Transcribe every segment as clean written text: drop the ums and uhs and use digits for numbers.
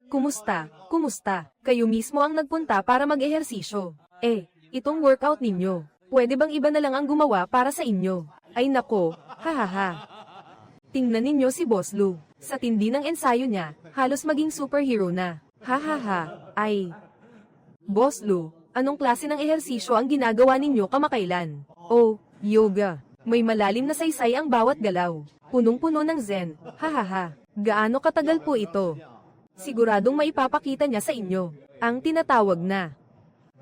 Kumusta? Kumusta? Kayo mismo ang nagpunta para mag-ehersisyo. Itong workout ninyo. Pwede bang iba na lang ang gumawa para sa inyo? Ay nako, hahaha. Tingnan ninyo si Boss Lou. Sa tindi ng ensayo niya, halos maging superhero na. Hahaha, ay. Boss Lou, anong klase ng ehersisyo ang ginagawa ninyo kamakailan? Oh, yoga. May malalim na saysay ang bawat galaw. Punong-puno ng zen. Hahaha. Gaano katagal po ito? Siguradong maipapakita niya sa inyo. Ang tinatawag na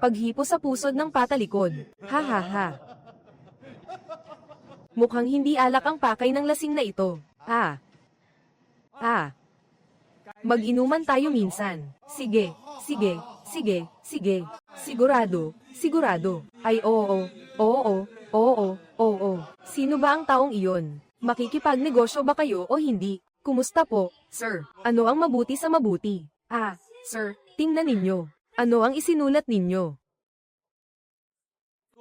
paghipo sa pusod ng patalikod. Hahaha. Mukhang hindi alak ang pakay ng lasing na ito. Mag-inuman tayo minsan. Sige, sige, sige, sige. Sigurado, sigurado. Ay oo, oo, oo, oo. Sino ba ang taong iyon? Makikipagnegosyo ba kayo o hindi? Kumusta po, sir? Ano ang mabuti sa mabuti? Sir, tingnan ninyo. Ano ang isinulat ninyo?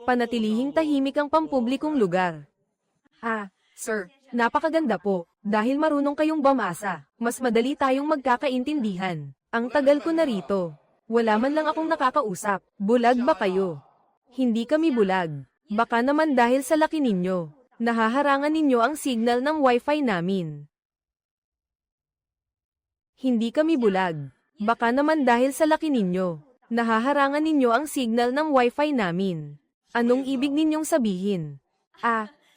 Panatilihing tahimik ang pampublikong lugar. Sir, napakaganda po. Dahil marunong kayong bumasa, mas madali tayong magkakaintindihan. Ang tagal ko na rito. Wala man lang akong nakakausap. Bulag ba kayo? Hindi kami bulag. Baka naman dahil sa laki ninyo. Nahaharangan ninyo ang signal ng wifi namin. Hindi kami bulag. Baka naman dahil sa laki ninyo. Nahaharangan ninyo ang signal ng wifi namin. Anong ibig ninyong sabihin?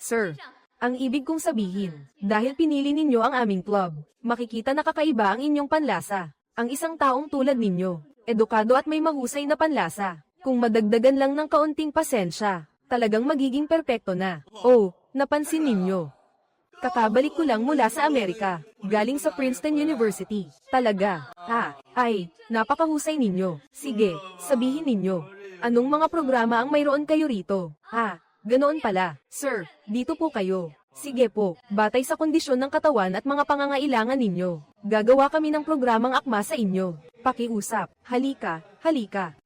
Sir. Ang ibig kong sabihin, dahil pinili ninyo ang aming club, makikita na kakaiba ang inyong panlasa. Ang isang taong tulad ninyo, edukado at may mahusay na panlasa. Kung madagdagan lang ng kaunting pasensya, talagang magiging perpekto na. Oh, napansin ninyo. Kakabalik ko lang mula sa Amerika, galing sa Princeton University. Talaga. Napakahusay ninyo. Sige, sabihin ninyo. Anong mga programa ang mayroon kayo rito? Ganoon pala. Sir, dito po kayo. Sige po, batay sa kondisyon ng katawan at mga pangangailangan ninyo. Gagawa kami ng programang akma sa inyo. Pakiusap. Halika, halika.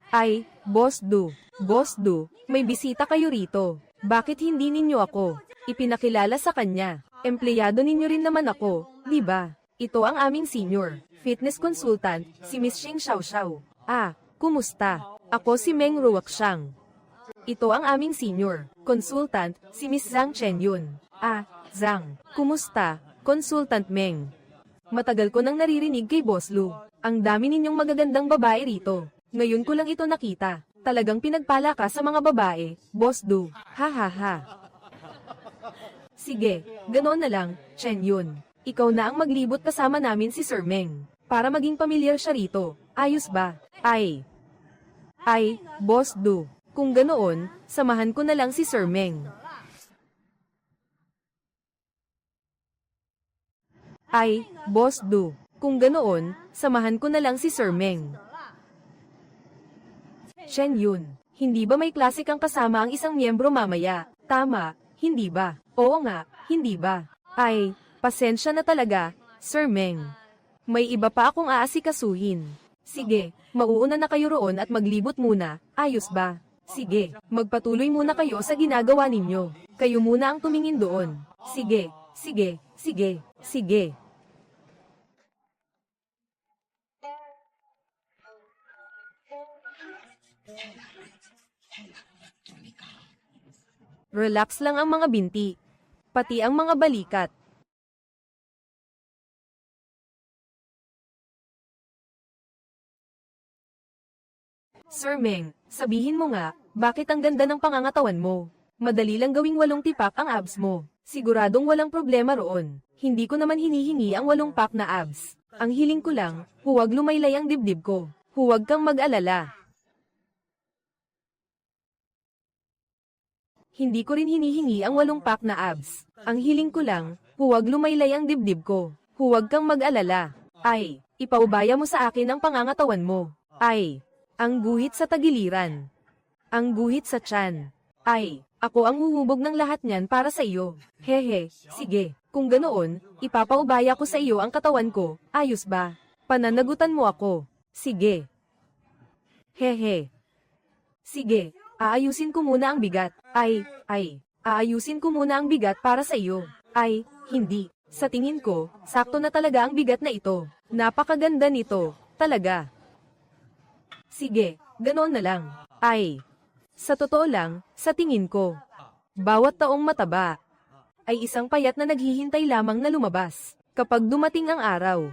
Boss Du. Boss Du, may bisita kayo rito. Bakit hindi ninyo ako ipinakilala sa kanya? Empleyado ninyo rin naman ako, di ba? Ito ang aming senior fitness consultant, si Miss Xing Xiaoxiao. Kumusta? Ako si Meng Ruoxiang. Ito ang aming senior consultant, si Miss Zhang Chenyun. Zhang. Kumusta, Consultant Meng? Matagal ko nang naririnig kay Boss Lou. Ang dami ninyong magagandang babae rito. Ngayon ko lang ito nakita. Talagang pinagpala ka sa mga babae, Boss Du. Hahaha. Sige, ganoon na lang, Chenyun. Ikaw na ang maglibot kasama namin si Sir Meng. Para maging pamilyar siya rito. Ayos ba? Boss Du. Kung ganoon, samahan ko na lang si Sir Meng. Boss Du. Kung ganoon, samahan ko na lang si Sir Meng. Chenyun, hindi ba may klase kang kasama ang isang miyembro mamaya? Tama, hindi ba? Oo nga, hindi ba? Pasensya na talaga, Sir Meng. May iba pa akong aasikasuhin. Sige, mauuna na kayo roon at maglibot muna, ayos ba? Sige, magpatuloy muna kayo sa ginagawa ninyo. Kayo muna ang tumingin doon. Sige, sige, sige, sige. Relax lang ang mga binti. Pati ang mga balikat. Sir Meng, sabihin mo nga, bakit ang ganda ng pangangatawan mo? Madali lang gawing 8 tipak ang abs mo. Siguradong walang problema roon. Hindi ko naman hinihingi ang 8 pack na abs. Ang hiling ko lang, huwag lumaylay ang dibdib ko. Huwag kang mag-alala. Hindi ko rin hinihingi ang 8 pack na abs. Ang hiling ko lang, huwag lumaylay ang dibdib ko. Huwag kang mag-alala. Ipaubaya mo sa akin ang pangangatawan mo. Ang guhit sa tagiliran. Ang guhit sa tiyan. Ako ang huhubog ng lahat niyan para sa iyo. Hehe, sige. Kung ganoon, ipapaubaya ko sa iyo ang katawan ko, ayos ba? Pananagutan mo ako. Sige. Hehe. Sige, aayusin ko muna ang bigat. Aayusin ko muna ang bigat para sa iyo. Ay, hindi. Sa tingin ko, sakto na talaga ang bigat na ito. Napakaganda nito, talaga. Sige, ganoon na lang. Ay, sa totoo lang, sa tingin ko, bawat taong mataba ay isang payat na naghihintay lamang na lumabas. Kapag dumating ang araw,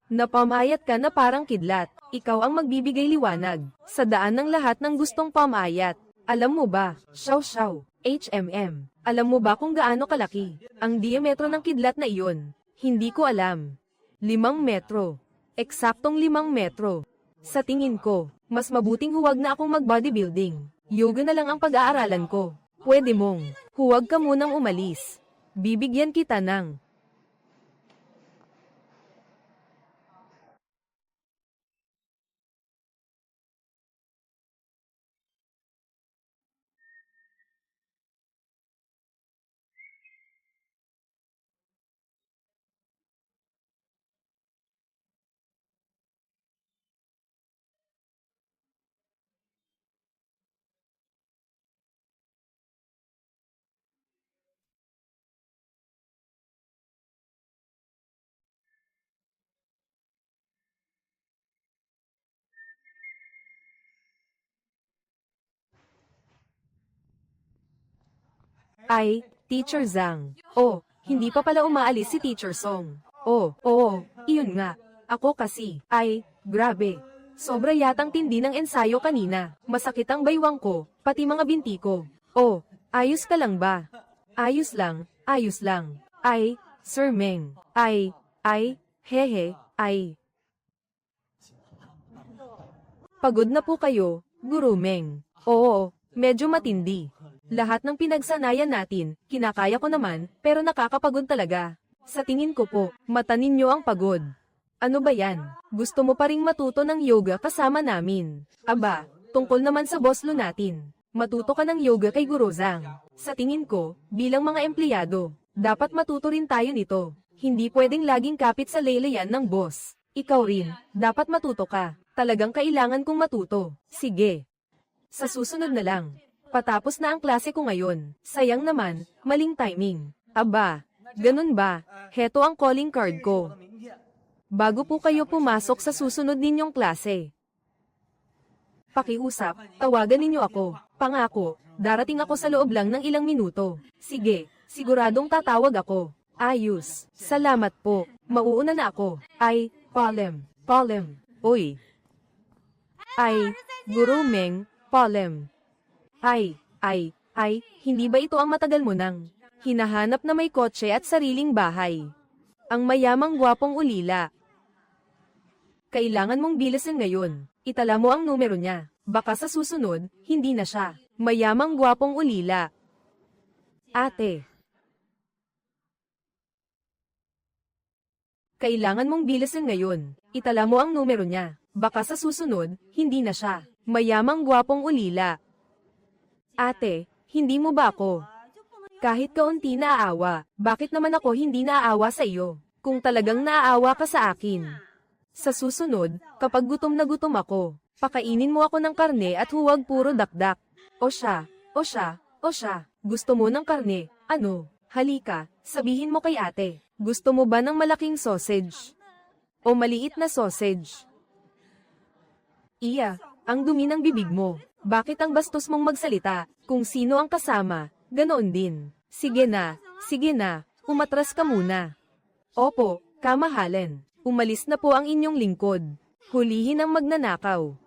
napamayat ka na parang kidlat, ikaw ang magbibigay liwanag sa daan ng lahat ng gustong pamayat. Alam mo ba, Xiao, HMM, alam mo ba kung gaano kalaki ang diametro ng kidlat na iyon? Hindi ko alam. 5 metro. Eksaktong 5 metro. Sa tingin ko, mas mabuting huwag na akong mag-bodybuilding. Yoga na lang ang pag-aaralan ko. Pwede mong, huwag ka munang umalis. Bibigyan kita ng Ay, Teacher Zhang. Oh, hindi pa pala umaalis si Teacher Song. Oh, oo, iyon nga. Ako kasi, ay, grabe. Sobra yatang tindi ng ensayo kanina. Masakit ang baywang ko, pati mga binti ko. Oh, ayos ka lang ba? Ayos lang, ayos lang. Ay, Sir Meng. Ay, hehe, ay. Pagod na po kayo, Guru Meng. Oo, medyo matindi. Lahat ng pinagsanayan natin, kinakaya ko naman, pero nakakapagod talaga. Sa tingin ko po, mata ninyo ang pagod. Ano ba yan? Gusto mo pa ring matuto ng yoga kasama namin? Aba, tungkol naman sa boslo natin. Matuto ka ng yoga kay Guru Zhang. Sa tingin ko, bilang mga empleyado, dapat matuto rin tayo nito. Hindi pwedeng laging kapit sa laylayan ng boss. Ikaw rin, dapat matuto ka. Talagang kailangan kong matuto. Sige. Sa susunod na lang. Patapos na ang klase ko ngayon. Sayang naman, maling timing. Aba, ganun ba? Heto ang calling card ko. Bago po kayo pumasok sa susunod ninyong klase. Pakiusap, tawagan ninyo ako. Pangako, darating ako sa loob lang ng ilang minuto. Sige, siguradong tatawag ako. Ayos, salamat po. Mauuna na ako. Ay, Palem. Uy. Ay, Guru Meng, Palem. Ay, hindi ba ito ang matagal mo nang hinahanap na may kotse at sariling bahay? Ang mayamang gwapong ulila. Kailangan mong bilasin ngayon. Itala mo ang numero niya. Baka sa susunod, hindi na siya. Mayamang gwapong ulila. Ate. Kailangan mong bilasin ngayon. Itala mo ang numero niya. Baka sa susunod, hindi na siya. Mayamang gwapong ulila. Ate, hindi mo ba ako? Kahit kaunti naaawa, bakit naman ako hindi naaawa sa iyo? Kung talagang naaawa ka sa akin. Sa susunod, kapag gutom na gutom ako, pakainin mo ako ng karne at huwag puro dakdak. O siya, gusto mo ng karne? Ano? Halika, sabihin mo kay ate, gusto mo ba ng malaking sausage? O maliit na sausage? Iya, ang dumi ng bibig mo. Bakit ang bastos mong magsalita? Kung sino ang kasama, ganoon din. Sige na, umatras ka muna. Opo, kamahalan. Umalis na po ang inyong lingkod. Hulihin ang magnanakaw.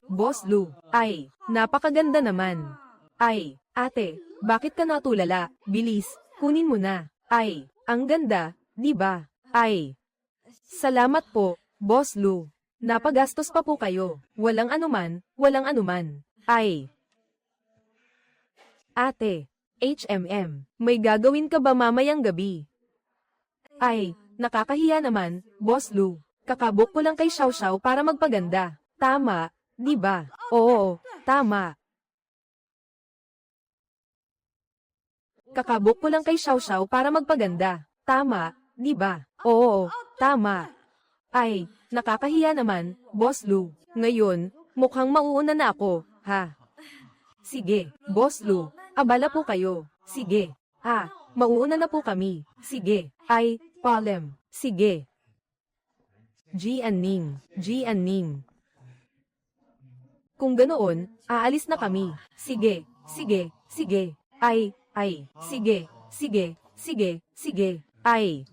Boss Lu, ay, napakaganda naman. Ay, ate, bakit ka natulala? Bilis, kunin mo na. Ay, ang ganda, di ba? Ay, salamat po, Boss Lu. Napagastos pa po kayo. Walang anuman. Ay, ate, HMM, may gagawin ka ba mamayang gabi? Ay, nakakahiya naman, Boss Lu. Kakabok ko lang kay Xiao para magpaganda. Tama, di ba? Oo, tama. Kakabok ko lang kay Xiao Xiao para magpaganda. Tama, di ba? Oo, tama. Ay, nakakahiya naman, Boss Lu. Ngayon, mukhang mauuna na ako, ha? Sige, Boss Lu, abala po kayo. Sige. Mauuna na po kami. Sige. Ay, Palem. Sige. Jianning. Kung ganoon, aalis na kami. Sige, sige, sige. Ay, sige, sige, sige, sige. Ay.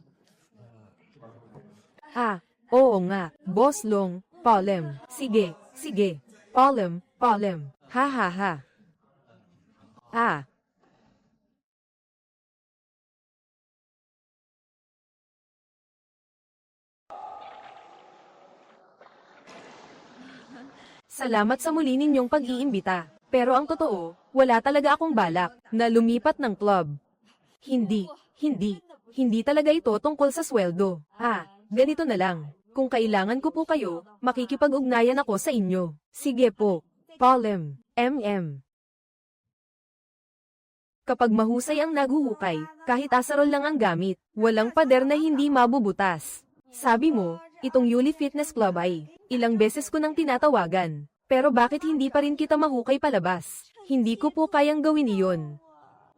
Oo nga, Boss Long, Palem. Sige, sige. Palem. Ha ha ha. Salamat sa muli ninyong pag-iimbita. Pero ang totoo, wala talaga akong balak na lumipat ng club. Hindi talaga ito tungkol sa sweldo. Ganito na lang. Kung kailangan ko po kayo, makikipag-ugnayan ako sa inyo. Sige po. Palem. Kapag mahusay ang naguhukay, kahit asarol lang ang gamit, walang pader na hindi mabubutas. Sabi mo, itong Yuli Fitness Club ay, ilang beses ko nang tinatawagan. Pero bakit hindi pa rin kita mahukay palabas? Hindi ko po kayang gawin iyon.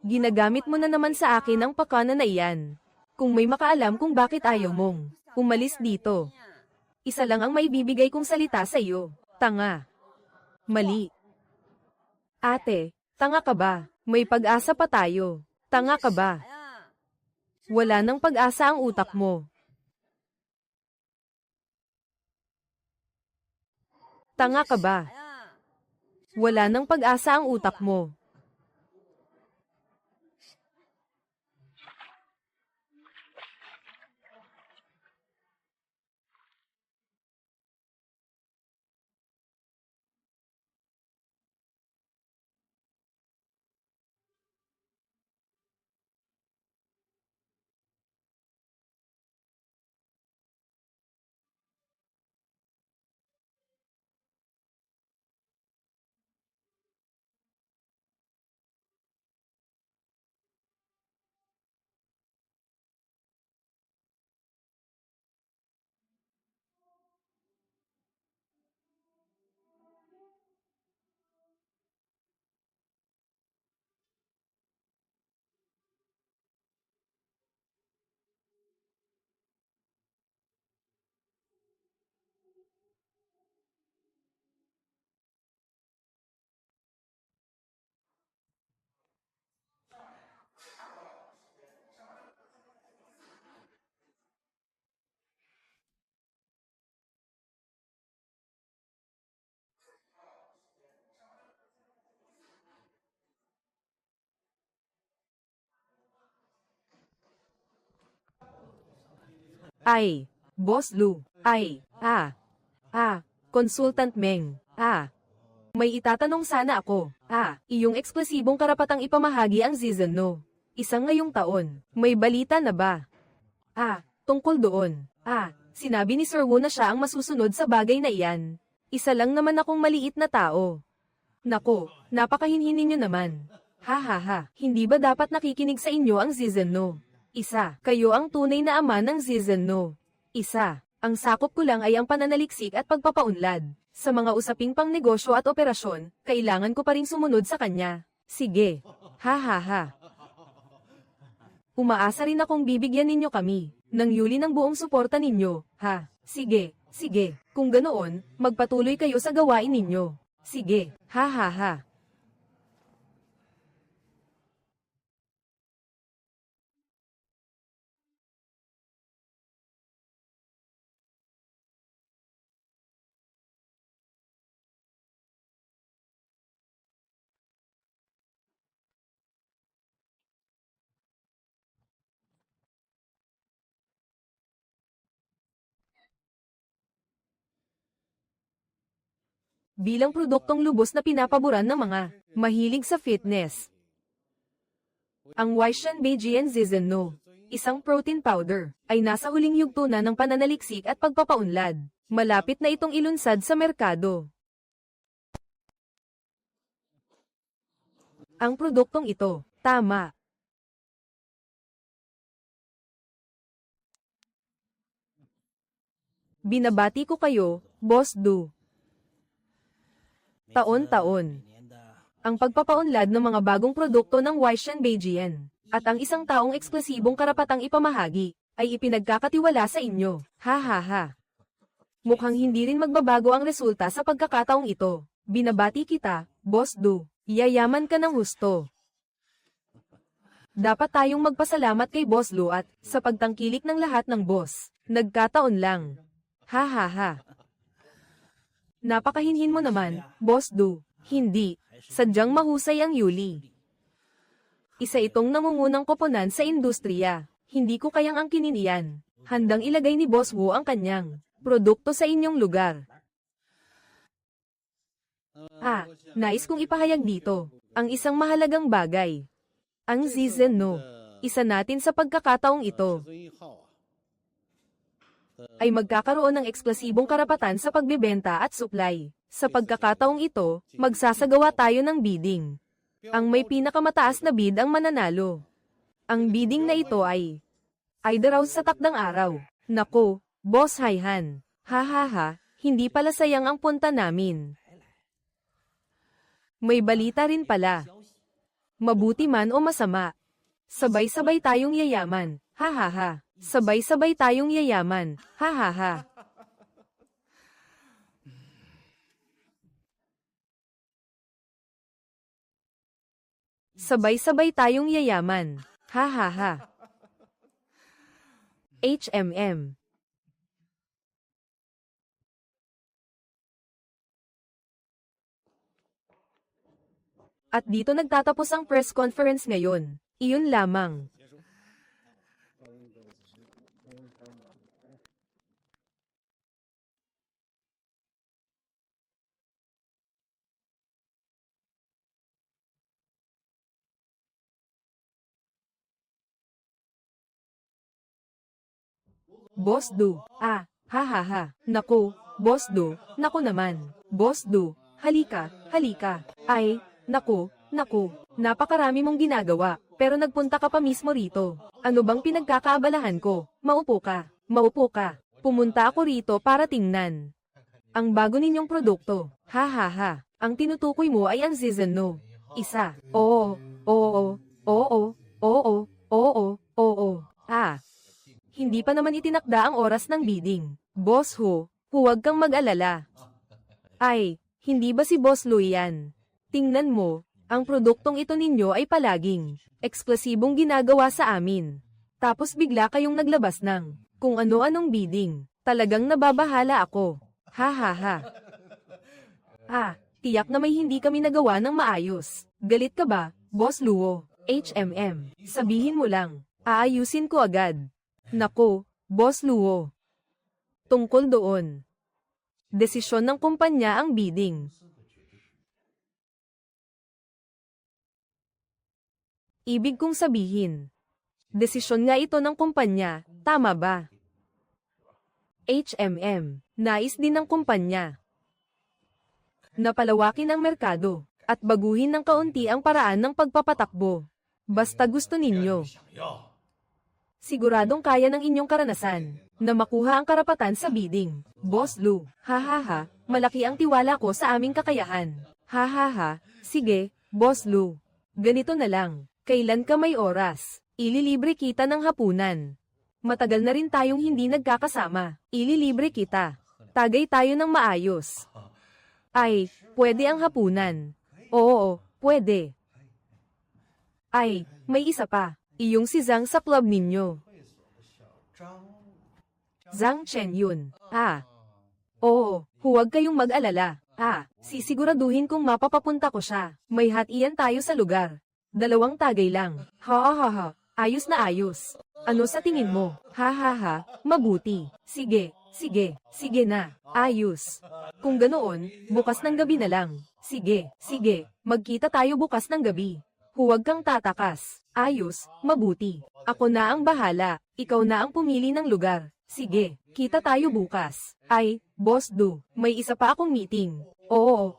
Ginagamit mo na naman sa akin ang pakana na iyan. Kung may makaalam kung bakit ayaw mong umalis dito. Isa lang ang maibibigay kong salita sa iyo. Tanga. Mali. Ate, tanga ka ba? May pag-asa pa tayo. Tanga ka ba? Wala nang pag-asa ang utak mo. Tanga ka ba? Wala nang pag-asa ang utak mo. Ay, Boss Lu. Ay, Consultant Meng. May itatanong sana ako. Iyong eksklusibong karapatang ipamahagi ang season no. Isang ngayong taon. May balita na ba? Tungkol doon. Sinabi ni Sir Wu na siya ang masusunod sa bagay na iyan. Isa lang naman akong maliit na tao. Nako, napakahinhin ninyo naman. Hindi ba dapat nakikinig sa inyo ang season no? Isa, kayo ang tunay na ama ng season no. Isa, ang sakop ko lang ay ang pananaliksik at pagpapaunlad. Sa mga usaping pang negosyo at operasyon, kailangan ko pa rin sumunod sa kanya. Sige. Umaasa rin akong bibigyan ninyo kami, ng Yuli ng buong suporta ninyo, Sige. Kung ganoon, magpatuloy kayo sa gawain ninyo. Sige. Bilang produktong lubos na pinapaboran ng mga mahilig sa fitness. Ang Waishan Beijian Zizhen No, isang protein powder, ay nasa huling yugto na ng pananaliksik at pagpapaunlad. Malapit na itong ilunsad sa merkado. Ang produktong ito, tama. Binabati ko kayo, Boss Du. Taon-taon. Ang pagpapaunlad ng mga bagong produkto ng Waishan Beijing, at ang isang taong eksklusibong karapatang ipamahagi, ay ipinagkakatiwala sa inyo. Ha ha ha. Mukhang hindi rin magbabago ang resulta sa pagkakataong ito. Binabati kita, Boss Du. Yayaman ka ng husto. Dapat tayong magpasalamat kay Boss Lu at sa pagtangkilik ng lahat ng boss. Nagkataon lang. Ha ha ha. Napakahinhin mo naman, Boss Du. Hindi. Sadyang mahusay ang Yuli. Isa itong nangungunang koponan sa industriya. Hindi ko kayang angkinin iyan. Handang ilagay ni Boss Wu ang kanyang produkto sa inyong lugar. Nais kong ipahayag dito ang isang mahalagang bagay. Ang Zizen No, isa natin sa pagkakataong ito, ay magkakaroon ng eksklusibong karapatan sa pagbebenta at supply. Sa pagkakataong ito, magsasagawa tayo ng bidding. Ang may pinakamataas na bid ang mananalo. Ang bidding na ito ay daw sa takdang araw. Nako, Boss Haihan. Ha ha ha, hindi pala sayang ang punta namin. May balita rin pala. Mabuti man o masama. Sabay-sabay tayong yayaman. Ha ha ha. Sabay-sabay tayong yayaman. Ha ha ha. Sabay-sabay tayong yayaman. Ha ha ha. HMM. At dito nagtatapos ang press conference ngayon. Iyon lamang. Boss Du. Ha ha ha. Naku, Boss Du. Naku naman. Boss Du. Halika, halika. Naku. Napakarami mong ginagawa, pero nagpunta ka pa mismo rito. Ano bang pinagkakaabalahan ko? Maupo ka. Pumunta ako rito para tingnan ang bago ninyong produkto. Ha ha ha. Ang tinutukoy mo ay ang Zizen No. Isa. Oo. Hindi pa naman itinakda ang oras ng bidding. Boss Ho, huwag kang mag-alala. Hindi ba si Boss Lu yan? Tingnan mo, ang produktong ito ninyo ay palaging eksklusibong ginagawa sa amin. Tapos bigla kayong naglabas ng kung ano-anong bidding. Talagang nababahala ako. Ha ha ha. Tiyak na may hindi kami nagawa ng maayos. Galit ka ba, Boss Luo? HMM, sabihin mo lang. Aayusin ko agad. Nako, Boss Luo. Tungkol doon. Desisyon ng kumpanya ang bidding. Ibig kong sabihin, desisyon nga ito ng kumpanya, tama ba? HMM, nais din ng kumpanya na palawakin ang merkado at baguhin ng kaunti ang paraan ng pagpapatakbo. Basta gusto ninyo. Siguradong kaya ng inyong karanasan na makuha ang karapatan sa bidding. Boss Lu, ha ha ha, malaki ang tiwala ko sa aming kakayahan. Ha ha ha, sige, Boss Lu. Ganito na lang, kailan ka may oras? Ililibre kita ng hapunan. Matagal na rin tayong hindi nagkakasama. Ililibre kita. Tagay tayo ng maayos. Pwede ang hapunan. Oo, pwede. May isa pa. Iyong si Zhang sa club ninyo. Zhang Chen yun. Oo, huwag kayong mag-alala. Sisiguraduhin kong mapapapunta ko siya. May hatian tayo sa lugar. 2 tagay lang. Ha. Ayos na ayos. Ano sa tingin mo? Ha. Mabuti. Sige na. Ayos. Kung ganoon, bukas ng gabi na lang. Sige. Magkita tayo bukas ng gabi. Huwag kang tatakas. Ayos, mabuti. Ako na ang bahala. Ikaw na ang pumili ng lugar. Sige, kita tayo bukas. Boss Du, may isa pa akong meeting. Oo.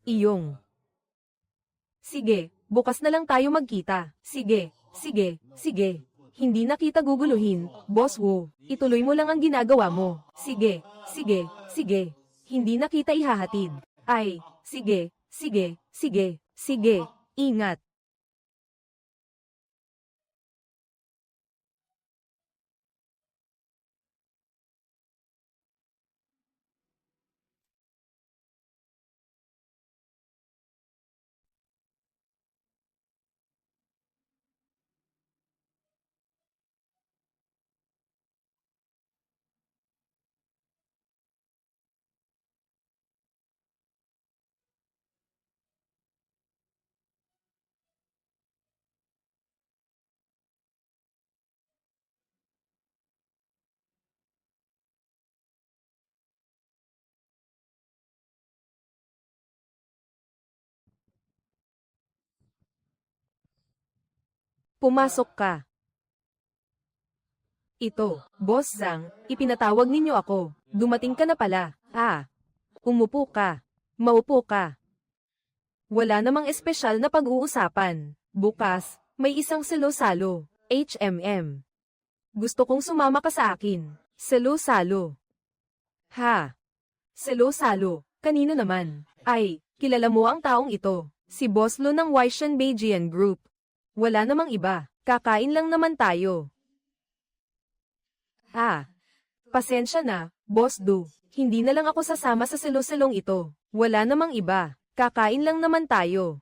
Iyong. Sige, bukas na lang tayo magkita. Sige. Hindi na kita guguluhin, Boss Wu. Ituloy mo lang ang ginagawa mo. Sige, sige, sige. Hindi na kita ihahatid. Ay, sige, sige, sige, sige. Ingat. Pumasok ka. Ito, Boss Zhang, ipinatawag ninyo ako. Dumating ka na pala. Umupo ka. Maupo ka. Wala namang espesyal na pag-uusapan. Bukas, may isang salo-salo. HMM. Gusto kong sumama ka sa akin. Salo-salo. Salo-salo. Kanino naman? Ay, kilala mo ang taong ito. Si Boss Lu ng Waishan Beijian Group. Wala namang iba. Kakain lang naman tayo. Pasensya na, Boss Du. Hindi na lang ako sasama sa salo-salong ito. Wala namang iba. Kakain lang naman tayo.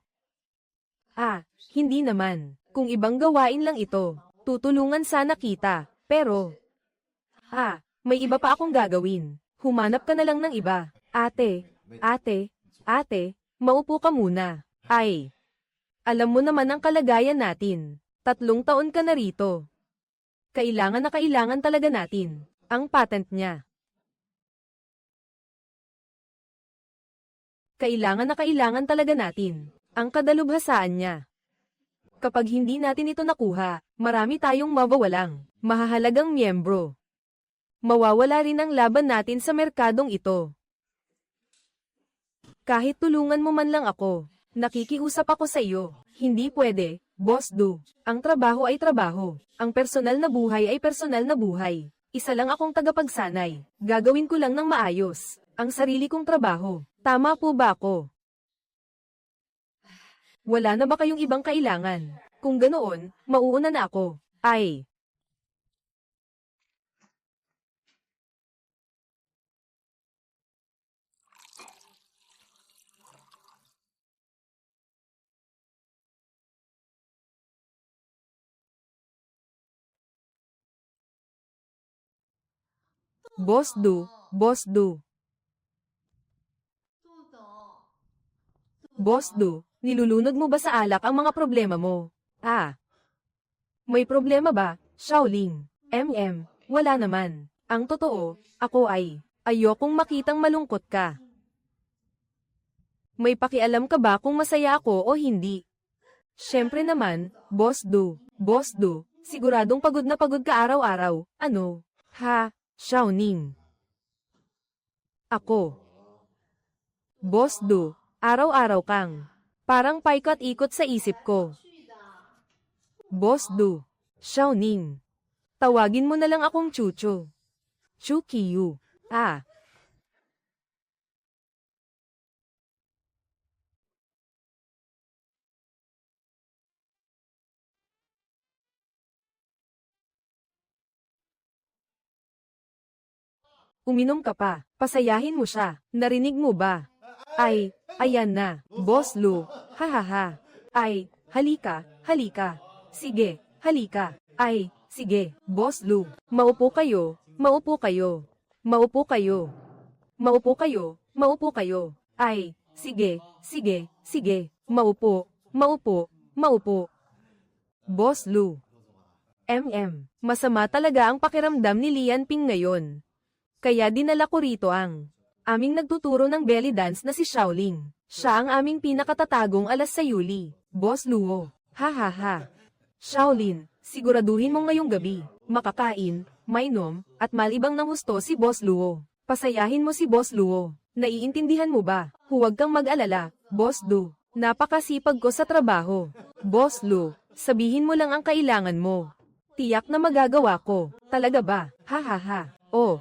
Hindi naman. Kung ibang gawain lang ito, tutulungan sana kita. Pero, may iba pa akong gagawin. Humanap ka na lang ng iba. Ate, maupo ka muna. Ay, alam mo naman ang kalagayan natin. 3 taon ka na rito. Kailangan na kailangan talaga natin ang patent niya. Kailangan na kailangan talaga natin ang kadalubhasaan niya. Kapag hindi natin ito nakuha, marami tayong mawawalang mahahalagang miyembro. Mawawala rin ang laban natin sa merkadong ito. Kahit tulungan mo man lang ako, nakikiusap ako sa iyo. Hindi pwede, Boss Du. Ang trabaho ay trabaho. Ang personal na buhay ay personal na buhay. Isa lang akong tagapagsanay. Gagawin ko lang ng maayos ang sarili kong trabaho. Tama po ba ako? Wala na ba kayong ibang kailangan? Kung ganoon, mauuna na ako. Ay. Boss Du, Boss Du. Boss Du, nilulunod mo ba sa alak ang mga problema mo? May problema ba, Shaolin? Wala naman. Ang totoo, ako ay, ayokong makitang malungkot ka. May pakialam ka ba kung masaya ako o hindi? Siyempre naman, Boss Du, siguradong pagod na pagod ka araw-araw, ano? Xiaoning. Ako. Boss Du, araw-araw kang parang paikot-ikot sa isip ko. Boss Du, Xiaoning. Tawagin mo na lang akong Chucho. Chukiyu. Uminom ka pa. Pasayahin mo siya. Narinig mo ba? Ay, ayan na. Boss Lu. Hahaha. Ay, halika, halika. Sige, halika. Ay, sige, Boss Lu. Maupo kayo, maupo kayo. Maupo kayo. Maupo kayo, maupo kayo. Ay, sige, sige, sige. Maupo, maupo, maupo. Boss Lu. Masama talaga ang pakiramdam ni Lian Ping ngayon. Kaya dinala ko rito ang aming nagtuturo ng belly dance na si Shaoling. Siya ang aming pinakatatagong alas sa Yuli. Boss Luo. Hahaha. Shaolin, siguraduhin mo ngayong gabi, makakain, mainom, at malibang ng husto si Boss Luo. Pasayahin mo si Boss Luo. Naiintindihan mo ba? Huwag kang mag-alala, Boss Du. Napakasipag ko sa trabaho. Boss Lu, sabihin mo lang ang kailangan mo. Tiyak na magagawa ko. Talaga ba? Ha ha ha. Oh.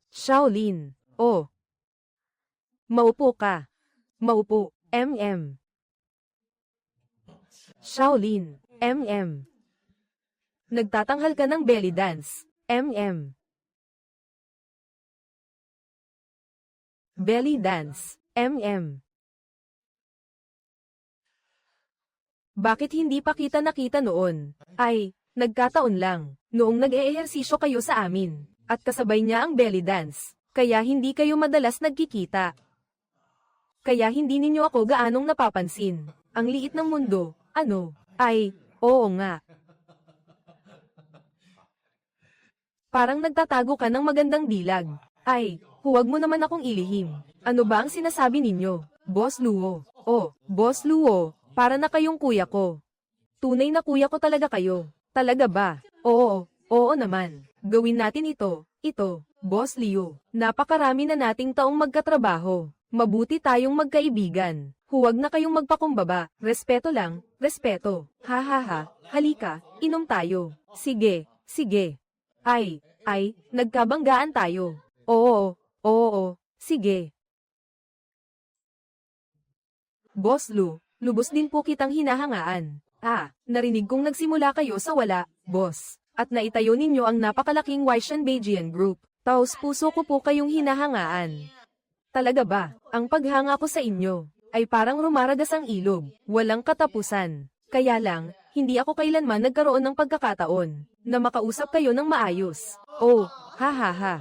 Shaolin. Oh. Maupo ka. Maupo. Shaolin. Nagtatanghal ka ng belly dance. Belly dance. Bakit hindi pa kita nakita noon? Ay, nagkataon lang. Noong nag-eehersisyo kayo sa amin. At kasabay niya ang belly dance. Kaya hindi kayo madalas nagkikita. Kaya hindi ninyo ako gaanong napapansin. Ang liit ng mundo, ano? Ay, oo nga. Parang nagtatago ka ng magandang dilag. Ay, huwag mo naman akong ilihim. Ano ba ang sinasabi ninyo? Boss Luo. Oh, Boss Luo, para na kayong kuya ko. Tunay na kuya ko talaga kayo. Talaga ba? Oo, oo naman. Gawin natin ito, Boss Leo. Napakarami na nating taong magkatrabaho. Mabuti tayong magkaibigan. Huwag na kayong magpakumbaba. Respeto lang, respeto. Ha ha ha, halika, inom tayo. Sige, sige. Ay, nagkabanggaan tayo. Oo, sige. Boss Lu, lubos din po kitang hinahangaan. Narinig kong nagsimula kayo sa wala, boss. At naitayo ninyo ang napakalaking Waishan Beijing Group. Taos puso ko po kayong hinahangaan. Talaga ba, ang paghanga ko sa inyo, ay parang rumaragas ang ilog, walang katapusan. Kaya lang, hindi ako kailanman nagkaroon ng pagkakataon, na makausap kayo ng maayos. Oh, ha ha ha.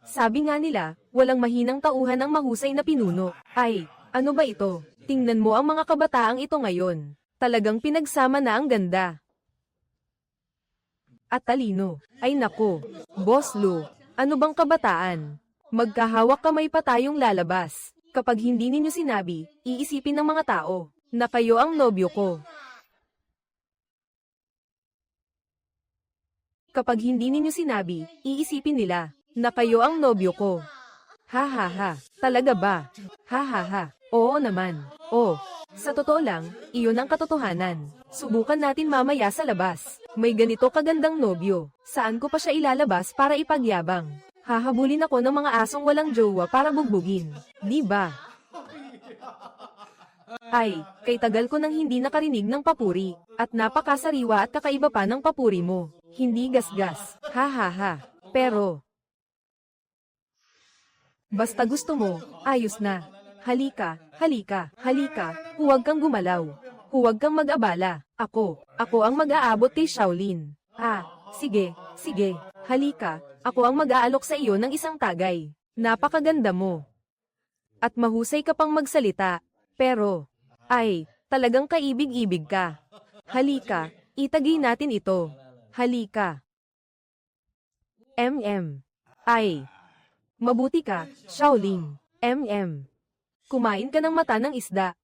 Sabi nga nila, walang mahinang tauhan ang mahusay na pinuno. Ay, ano ba ito? Tingnan mo ang mga kabataang ito ngayon. Talagang pinagsama na ang ganda. At talino. Ay nako, Boss Lu, ano bang kabataan? Magkahawak kamay pa tayong lalabas. Kapag hindi ninyo sinabi, iisipin ng mga tao, na kayo ang nobyo ko. Kapag hindi ninyo sinabi, iisipin nila, na kayo ang nobyo ko. Ha ha ha, talaga ba? Ha ha ha, oo naman. Oh, sa totoo lang, iyon ang katotohanan. Subukan natin mamaya sa labas. May ganito kagandang nobyo. Saan ko pa siya ilalabas para ipagyabang? Hahabulin ako ng mga asong walang jowa para bugbugin. Di ba? Ay, kay tagal ko nang hindi nakarinig ng papuri. At napakasariwa at kakaiba pa ng papuri mo. Hindi gasgas. Ha ha ha. Pero, basta gusto mo, ayos na. Halika, huwag kang gumalaw. Huwag kang mag-abala. Ako ang mag-aabot kay Shaolin. Sige, halika, ako ang mag-aalok sa iyo ng isang tagay. Napakaganda mo. At mahusay ka pang magsalita. Pero, talagang kaibig-ibig ka. Halika, itagay natin ito. Halika. Mabuti ka, Shaolin. Kumain ka ng mata ng isda.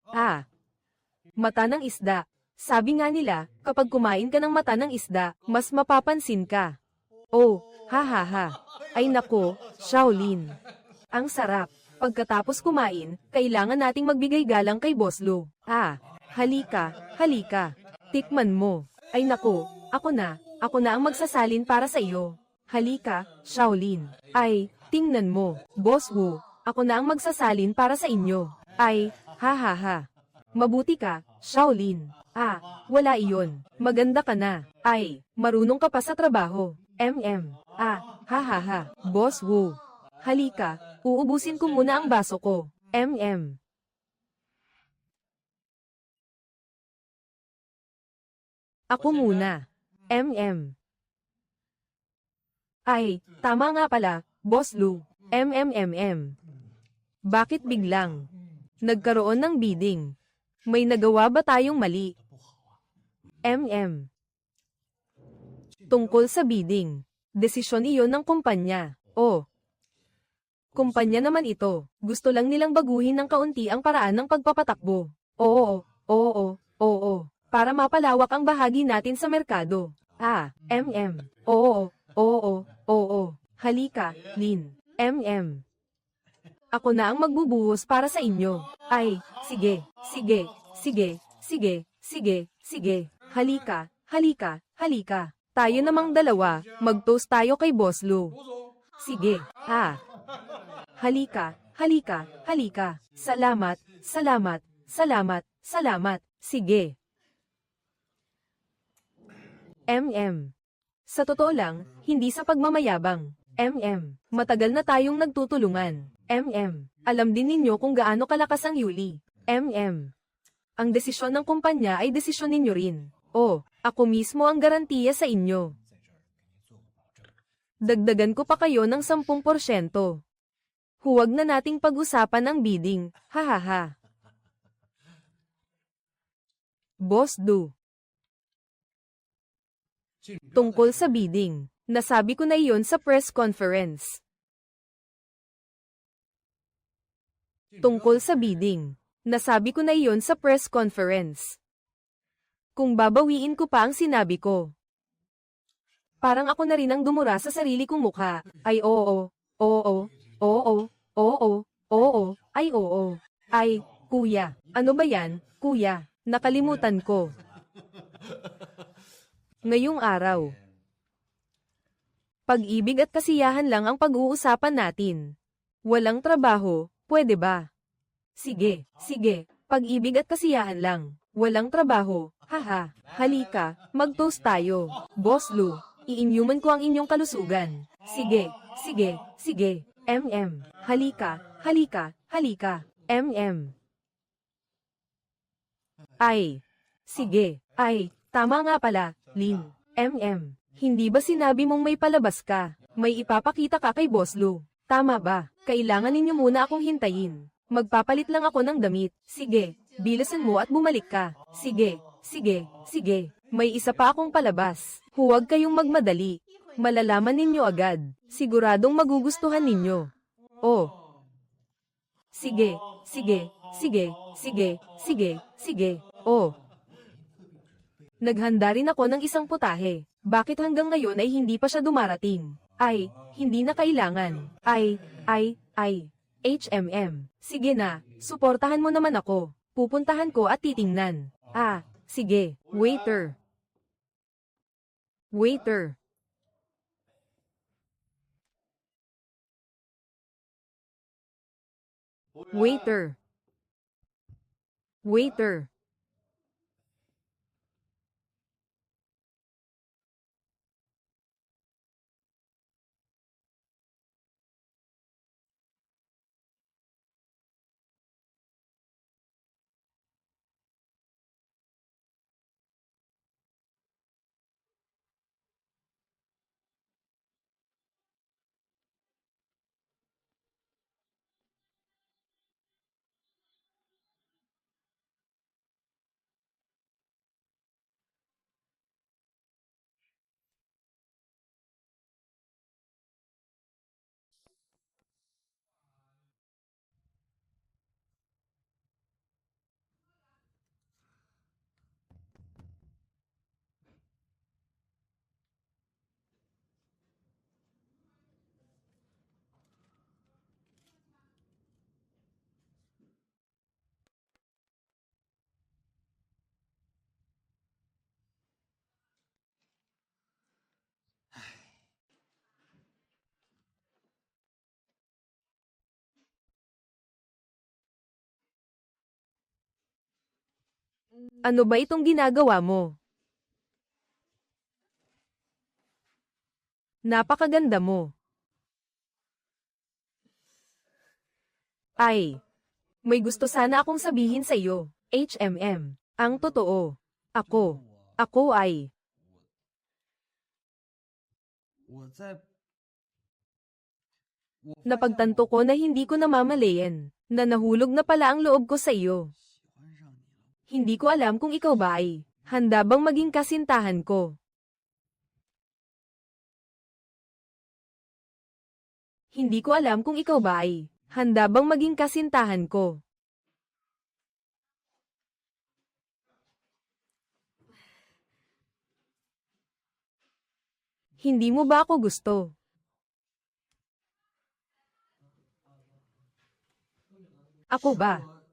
Mata ng isda. Sabi nga nila, kapag kumain ka ng mata ng isda, mas mapapansin ka. Oh, ha ha ha. Ay nako, Shaolin. Ang sarap. Pagkatapos kumain, kailangan nating magbigay galang kay Boss Lu. Halika. Tikman mo. Ay nako, ako na ang magsasalin para sa iyo. Halika, Shaolin. Tingnan mo, Boss Wu. Ako na ang magsasalin para sa inyo. Ha ha ha. Mabuti ka, Shaolin. Wala iyon. Maganda ka na. Marunong ka pa sa trabaho. Ha ha ha. Boss Wu. Halika, uubusin ko muna ang baso ko. Ako muna. Tama nga pala, Boss Lu. Bakit biglang nagkaroon ng bidding? May nagawa ba tayong mali? Tungkol sa bidding, desisyon iyon ng kumpanya. Kumpanya naman ito. Gusto lang nilang baguhin ng kaunti ang paraan ng pagpapatakbo. Oo. Para mapalawak ang bahagi natin sa merkado. Oo. Halika, Lin. Ako na ang magbubuhos para sa inyo. Sige. Halika, halika. Tayo namang dalawa, mag-toast tayo kay Boss Lou. Sige, halika, halika, halika. Salamat, salamat, salamat, salamat. Sige. Sa totoo lang, hindi sa pagmamayabang. Matagal na tayong nagtutulungan. Alam din ninyo kung gaano kalakas ang Yuli. Ang desisyon ng kumpanya ay desisyon ninyo rin. Ako mismo ang garantiya sa inyo. Dagdagan ko pa kayo ng 10%. Huwag na nating pag-usapan ang bidding, hahaha. Boss Du. Tungkol sa bidding, nasabi ko na iyon sa press conference. Tungkol sa bidding, nasabi ko na iyon sa press conference. Kung babawiin ko pa ang sinabi ko. Parang ako na rin ang dumura sa sarili kong mukha. Ay oo, oo, oo, oo, oo, ay oo. Ay, kuya, ano ba yan, kuya? Nakalimutan ko. Ngayong araw. Pag-ibig at kasiyahan lang ang pag-uusapan natin. Walang trabaho, pwede ba? Sige, sige, pag-ibig at kasiyahan lang. Walang trabaho, haha. Halika, mag-toast tayo. Boss Lou, i-inyuman ko ang inyong kalusugan. Sige, sige, sige. Halika, halika, halika. Ay. Sige, ay, tama nga pala, Lin. Hindi ba sinabi mong may palabas ka? May ipapakita ka kay Boss Lou. Tama ba? Kailangan ninyo muna akong hintayin. Magpapalit lang ako ng damit. Sige, bilisan mo at bumalik ka. Sige, sige, sige. May isa pa akong palabas. Huwag kayong magmadali. Malalaman ninyo agad. Siguradong magugustuhan ninyo. Sige, sige, sige, sige, sige, sige. Naghanda rin ako ng isang putahe. Bakit hanggang ngayon ay hindi pa siya dumarating? Ay, hindi na kailangan. Ay. Sige na, suportahan mo naman ako. Pupuntahan ko at titingnan. Sige, waiter. Waiter. Waiter. Waiter. Ano ba itong ginagawa mo? Napakaganda mo. Ay. May gusto sana akong sabihin sa iyo, Ang totoo. Ako ay. Napagtanto ko na hindi ko namamalayan, na nahulog na pala ang loob ko sa iyo. Hindi ko alam kung ikaw ba ay handa bang maging kasintahan ko. Hindi ko alam kung ikaw ba ay handa bang maging kasintahan ko. Hindi mo ba ako gusto?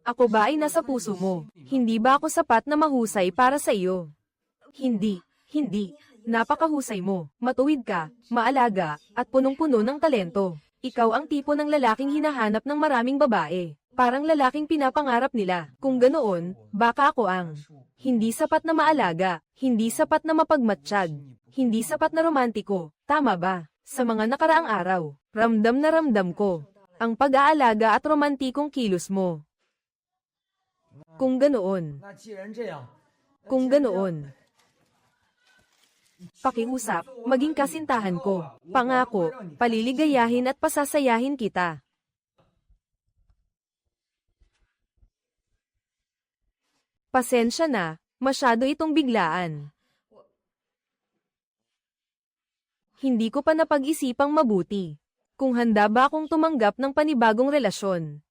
Ako ba ay nasa puso mo? Hindi ba ako sapat na mahusay para sa iyo? Hindi. Hindi. Napakahusay mo. Matuwid ka, maalaga, at punong-puno ng talento. Ikaw ang tipo ng lalaking hinahanap ng maraming babae. Parang lalaking pinapangarap nila. Kung ganoon, baka ako ang hindi sapat na maalaga, hindi sapat na mapagmatsyag, hindi sapat na romantiko. Tama ba? Sa mga nakaraang araw, ramdam na ramdam ko ang pag-aalaga at romantikong kilos mo. Kung ganoon, kung ganoon, pakiusap, maging kasintahan ko. Pangako, paliligayahin at pasasayahin kita. Pasensya na, masyado itong biglaan. Hindi ko pa napag-isipang mabuti. Kung handa ba akong tumanggap ng panibagong relasyon.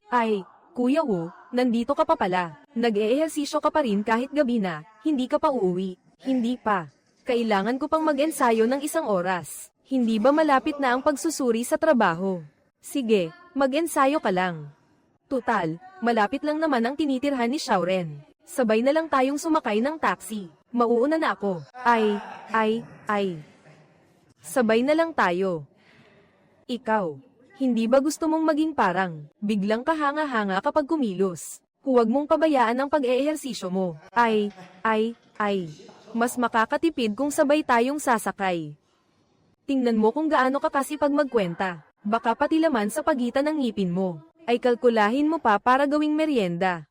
Ay, Kuya Wu, nandito ka pa pala. Nag-eehersisyo ka pa rin kahit gabi na, hindi ka pa uuwi. Hindi pa. Kailangan ko pang mag-ensayo ng 1 oras. Hindi ba malapit na ang pagsusuri sa trabaho? Sige, mag-ensayo ka lang. Tutal, malapit lang naman ang tinitirhan ni Xiaoren. Sabay na lang tayong sumakay ng taxi. Mauuna na ako. Ay. Sabay na lang tayo. Ikaw, hindi ba gusto mong maging parang biglang kahanga-hanga kapag kumilos? Huwag mong pabayaan ang pag-eehersisyo mo. Ay. Mas makakatipid kung sabay tayong sasakay. Tingnan mo kung gaano ka kasipag magkwenta. Baka pati laman sa pagitan ng ngipin mo ay kalkulahin mo pa para gawing merienda.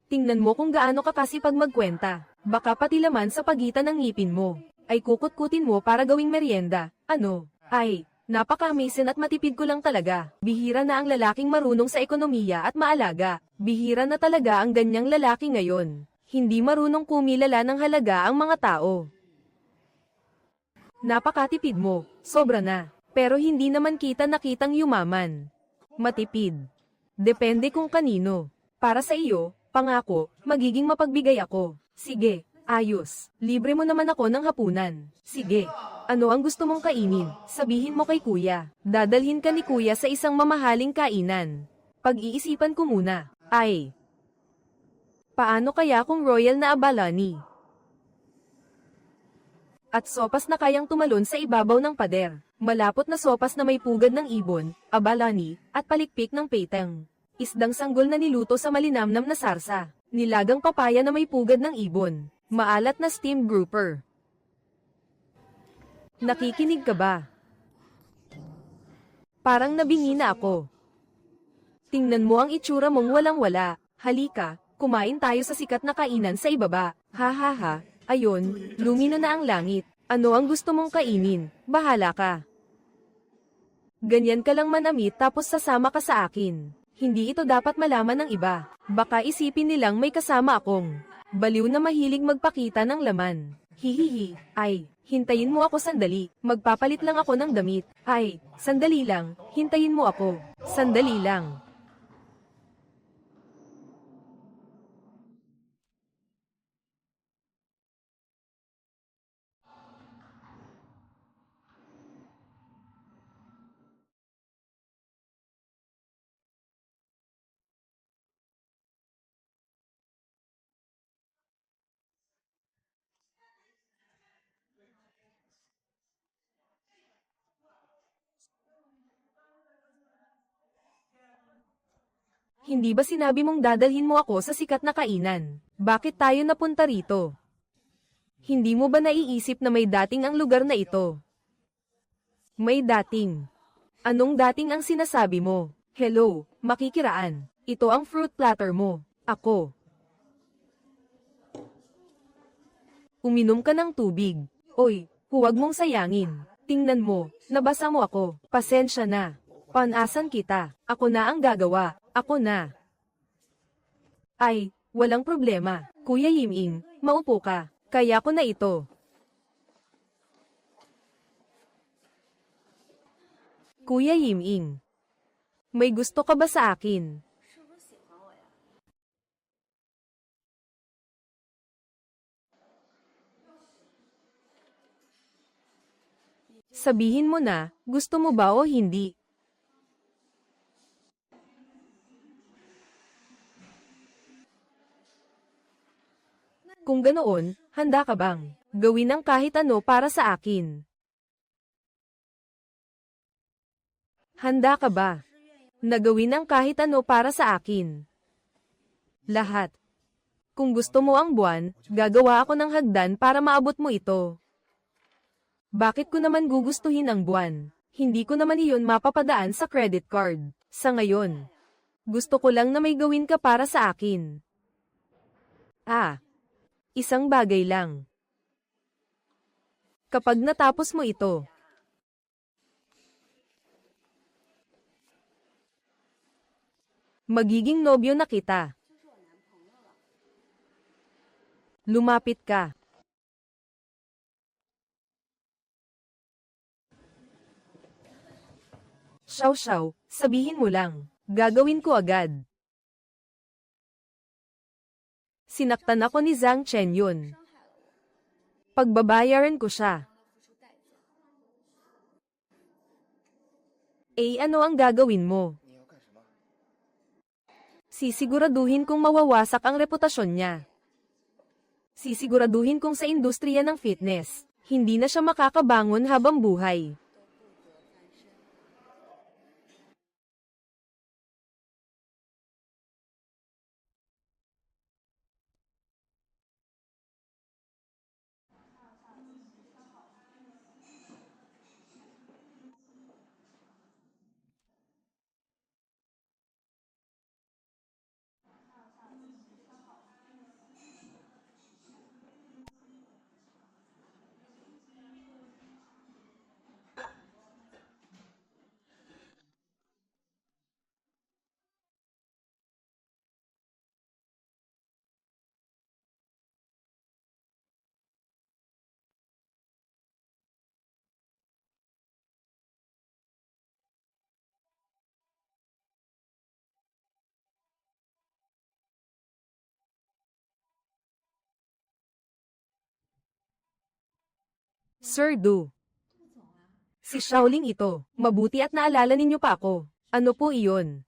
Tingnan mo kung gaano ka kasipag magkwenta. Baka pati laman sa pagitan ng ngipin mo ay kukut-kutin mo para gawing merienda. Ano? Ay, napaka-amazing at matipid ko lang talaga. Bihira na ang lalaking marunong sa ekonomiya at maalaga. Bihira na talaga ang ganyang lalaki ngayon. Hindi marunong kumilala ng halaga ang mga tao. Napakatipid mo, sobra na. Pero hindi naman kita nakitang yumaman. Matipid. Depende kung kanino. Para sa iyo, pangako, magiging mapagbigay ako. Sige, ayos. Libre mo naman ako ng hapunan. Sige. Ano ang gusto mong kainin? Sabihin mo kay kuya. Dadalhin ka ni kuya sa isang mamahaling kainan. Pag-iisipan ko muna. Ay. Paano kaya kung royal na abalani? At sopas na kayang tumalon sa ibabaw ng pader. Malapot na sopas na may pugad ng ibon, abalani, at palikpik ng peteng. Isdang sanggol na niluto sa malinamnam na sarsa. Nilagang papaya na may pugad ng ibon. Maalat na steamed grouper. Nakikinig ka ba? Parang nabingi na ako. Tingnan mo ang itsura mong walang-wala. Halika, kumain tayo sa sikat na kainan sa ibaba. Ha. Ayon, lumino na ang langit. Ano ang gusto mong kainin? Bahala ka. Ganyan ka lang manamit tapos sasama ka sa akin. Hindi ito dapat malaman ng iba. Baka isipin nilang may kasama akong baliw na mahilig magpakita ng laman. Hihihi. Ay, hintayin mo ako sandali. Magpapalit lang ako ng damit. Ay, sandali lang. Hintayin mo ako. Sandali lang. Hindi ba sinabi mong dadalhin mo ako sa sikat na kainan? Bakit tayo napunta rito? Hindi mo ba naiisip na may dating ang lugar na ito? May dating. Anong dating ang sinasabi mo? Hello, makikiraan. Ito ang fruit platter mo. Ako. Uminom ka ng tubig. Oy, huwag mong sayangin. Tingnan mo, nabasa mo ako. Pasensya na. Panasan kita. Ako na ang gagawa. Ako na. Ay, walang problema. Kuya Yiming, maupo ka. Kaya ko na ito. Kuya Yiming, may gusto ka ba sa akin? Sabihin mo na, gusto mo ba o hindi? Kung ganoon, handa ka bang gawin ang kahit ano para sa akin? Handa ka ba na gawin ang kahit ano para sa akin? Lahat. Kung gusto mo ang buwan, gagawa ako ng hagdan para maabot mo ito. Bakit ko naman gugustuhin ang buwan? Hindi ko naman iyon mapapadaan sa credit card. Sa ngayon, gusto ko lang na may gawin ka para sa akin. Isang bagay lang. Kapag natapos mo ito, magiging nobyo na kita. Lumapit ka. Xiao, sabihin mo lang. Gagawin ko agad. Sinaktan ako ni Zhang Chen yun. Pagbabayaran ko siya. Ano ang gagawin mo? Sisiguraduhin kong mawawasak ang reputasyon niya. Sisiguraduhin kong sa industriya ng fitness, hindi na siya makakabangon habang buhay. Sir Du. Si Shaoling ito, mabuti at naalala ninyo pa ako. Ano po iyon?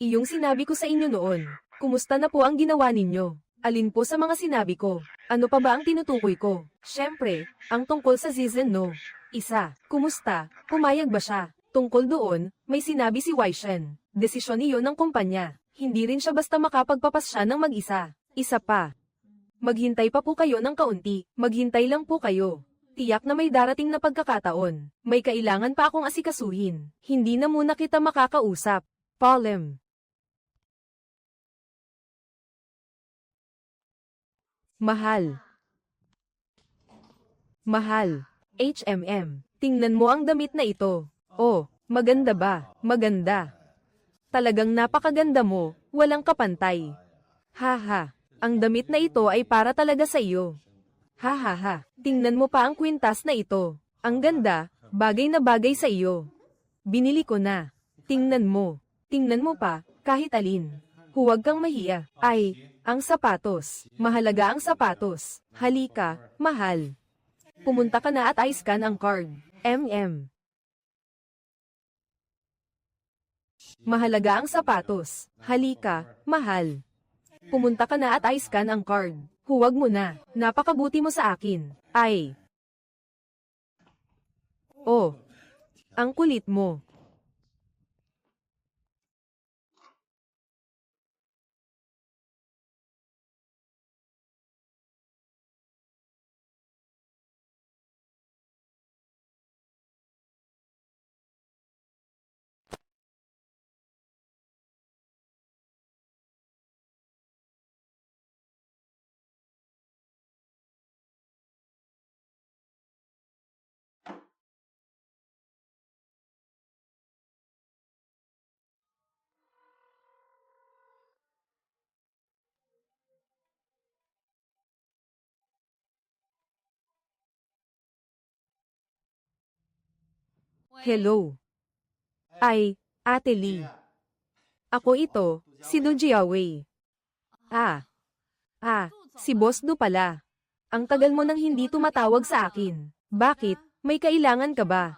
Iyong sinabi ko sa inyo noon. Kumusta na po ang ginawa ninyo? Alin po sa mga sinabi ko? Ano pa ba ang tinutukoy ko? Siyempre, ang tungkol sa season no. Isa, kumusta? Pumayag ba siya? Tungkol doon, may sinabi si Wei Shen. Desisyon iyon ng kumpanya. Hindi rin siya basta makapagpapasya ng mag-isa. Isa pa. Maghintay pa po kayo ng kaunti. Maghintay lang po kayo. Tiyak na may darating na pagkakataon. May kailangan pa akong asikasuhin. Hindi na muna kita makakausap. Palem. Mahal. Mahal. HMM. Tingnan mo ang damit na ito. Oh, maganda ba? Maganda. Talagang napakaganda mo, walang kapantay. Haha. Ang damit na ito ay para talaga sa iyo. Hahaha, tingnan mo pa ang kwintas na ito. Ang ganda, bagay na bagay sa iyo. Binili ko na. Tingnan mo pa, kahit alin. Huwag kang mahiya. Ang sapatos. Mahalaga ang sapatos. Halika, mahal. Pumunta ka na at i-scan ang card. Mahalaga ang sapatos. Halika, mahal. Pumunta ka na at i-scan ang card. Huwag mo na. Napakabuti mo sa akin. Oh. Ang kulit mo. Hello. Ay, Ate Lee. Ako ito, si Do Jiawei. Si Boss Do pala. Ang tagal mo nang hindi tumatawag sa akin. Bakit? May kailangan ka ba?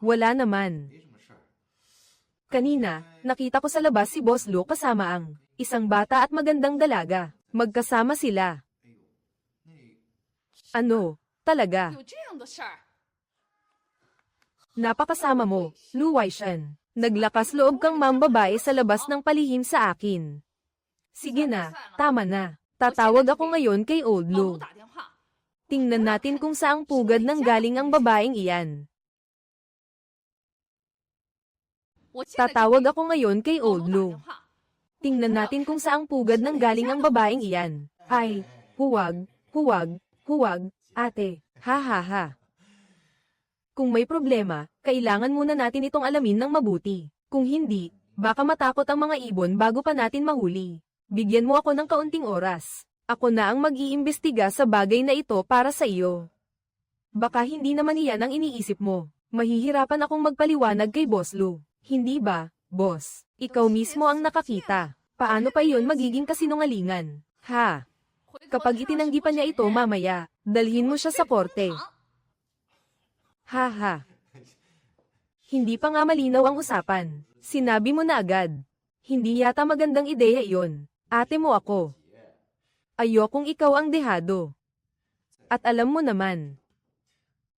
Wala naman. Kanina, nakita ko sa labas si Boss Lu kasama ang isang bata at magandang dalaga. Magkasama sila. Ano? Talaga? 有这样的事儿？ Napakasama mo, Lu Waishan. Naglakas loob kang mambabae sa labas ng palihim sa akin. Sige na, tama na. Tatawag ako ngayon kay Old 老卢 Lu. 打电话， Tingnan natin kung saang pugad nang galing ang babaeng iyan. 我现在就 Tatawag 给 ako ngayon kay 老 Old 卢打 Lu. 电话。 Tingnan natin kung saang pugad nang galing ang babaeng iyan. Ay, huwag, ate. Ha ha ha. Kung may problema, kailangan muna natin itong alamin ng mabuti. Kung hindi, baka matakot ang mga ibon bago pa natin mahuli. Bigyan mo ako ng kaunting oras. Ako na ang mag-iimbestiga sa bagay na ito para sa iyo. Baka hindi naman iyan ang iniisip mo. Mahihirapan akong magpaliwanag kay Boss Lu. Hindi ba, boss? Ikaw mismo ang nakakita. Paano pa iyon magiging kasinungalingan? Ha? Kapag itinanggi pa niya ito mamaya, dalhin mo siya sa korte. Ha. Hindi pa nga malinaw ang usapan. Sinabi mo na agad. Hindi yata magandang ideya iyon. Ate mo ako. Ayokong ikaw ang dehado. At alam mo naman.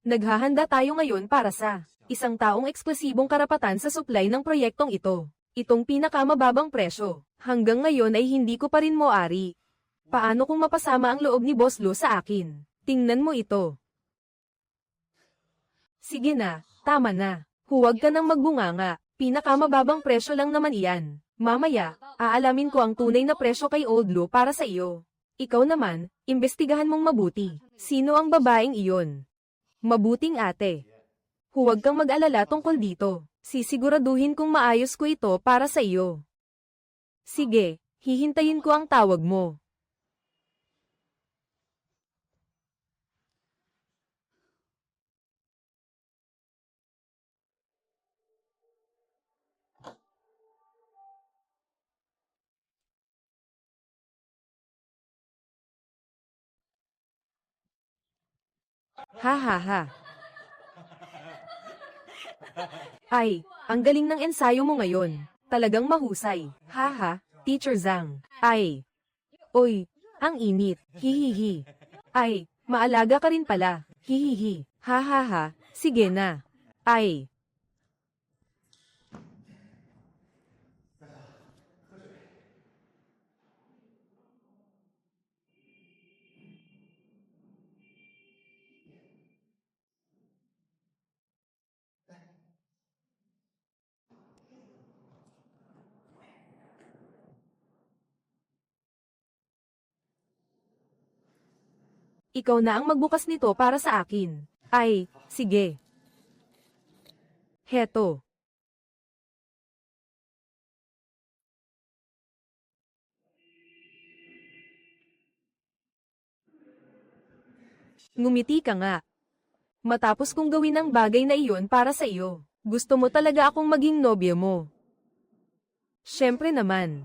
Naghahanda tayo ngayon para sa isang taong eksklusibong karapatan sa supply ng proyektong ito. Itong pinakamababang presyo. Hanggang ngayon ay hindi ko pa rin mo-ari. Paano kung mapasama ang loob ni Boss Lu sa akin? Tingnan mo ito. Sige na, tama na. Huwag ka nang magbunganga. Pinakamababang presyo lang naman iyan. Mamaya, aalamin ko ang tunay na presyo kay Old Lu para sa iyo. Ikaw naman, imbestigahan mong mabuti. Sino ang babaeng iyon? Mabuting ate. Huwag kang mag-alala tungkol dito. Sisiguraduhin kong maayos ko ito para sa iyo. Sige, hihintayin ko ang tawag mo. Ha. Ay, ang galing ng ensayo mo ngayon. Talagang mahusay. Ha, Teacher Zhang. Ay. Oy, ang init. Hihihi. Ay, maalaga ka rin pala. Hihihi. Ha. Sige na. Ay. Ikaw na ang magbukas nito para sa akin. Ay, sige. Heto. Ngumiti ka nga. Matapos kong gawin ang bagay na iyon para sa iyo, gusto mo talaga akong maging nobyo mo. Siyempre naman.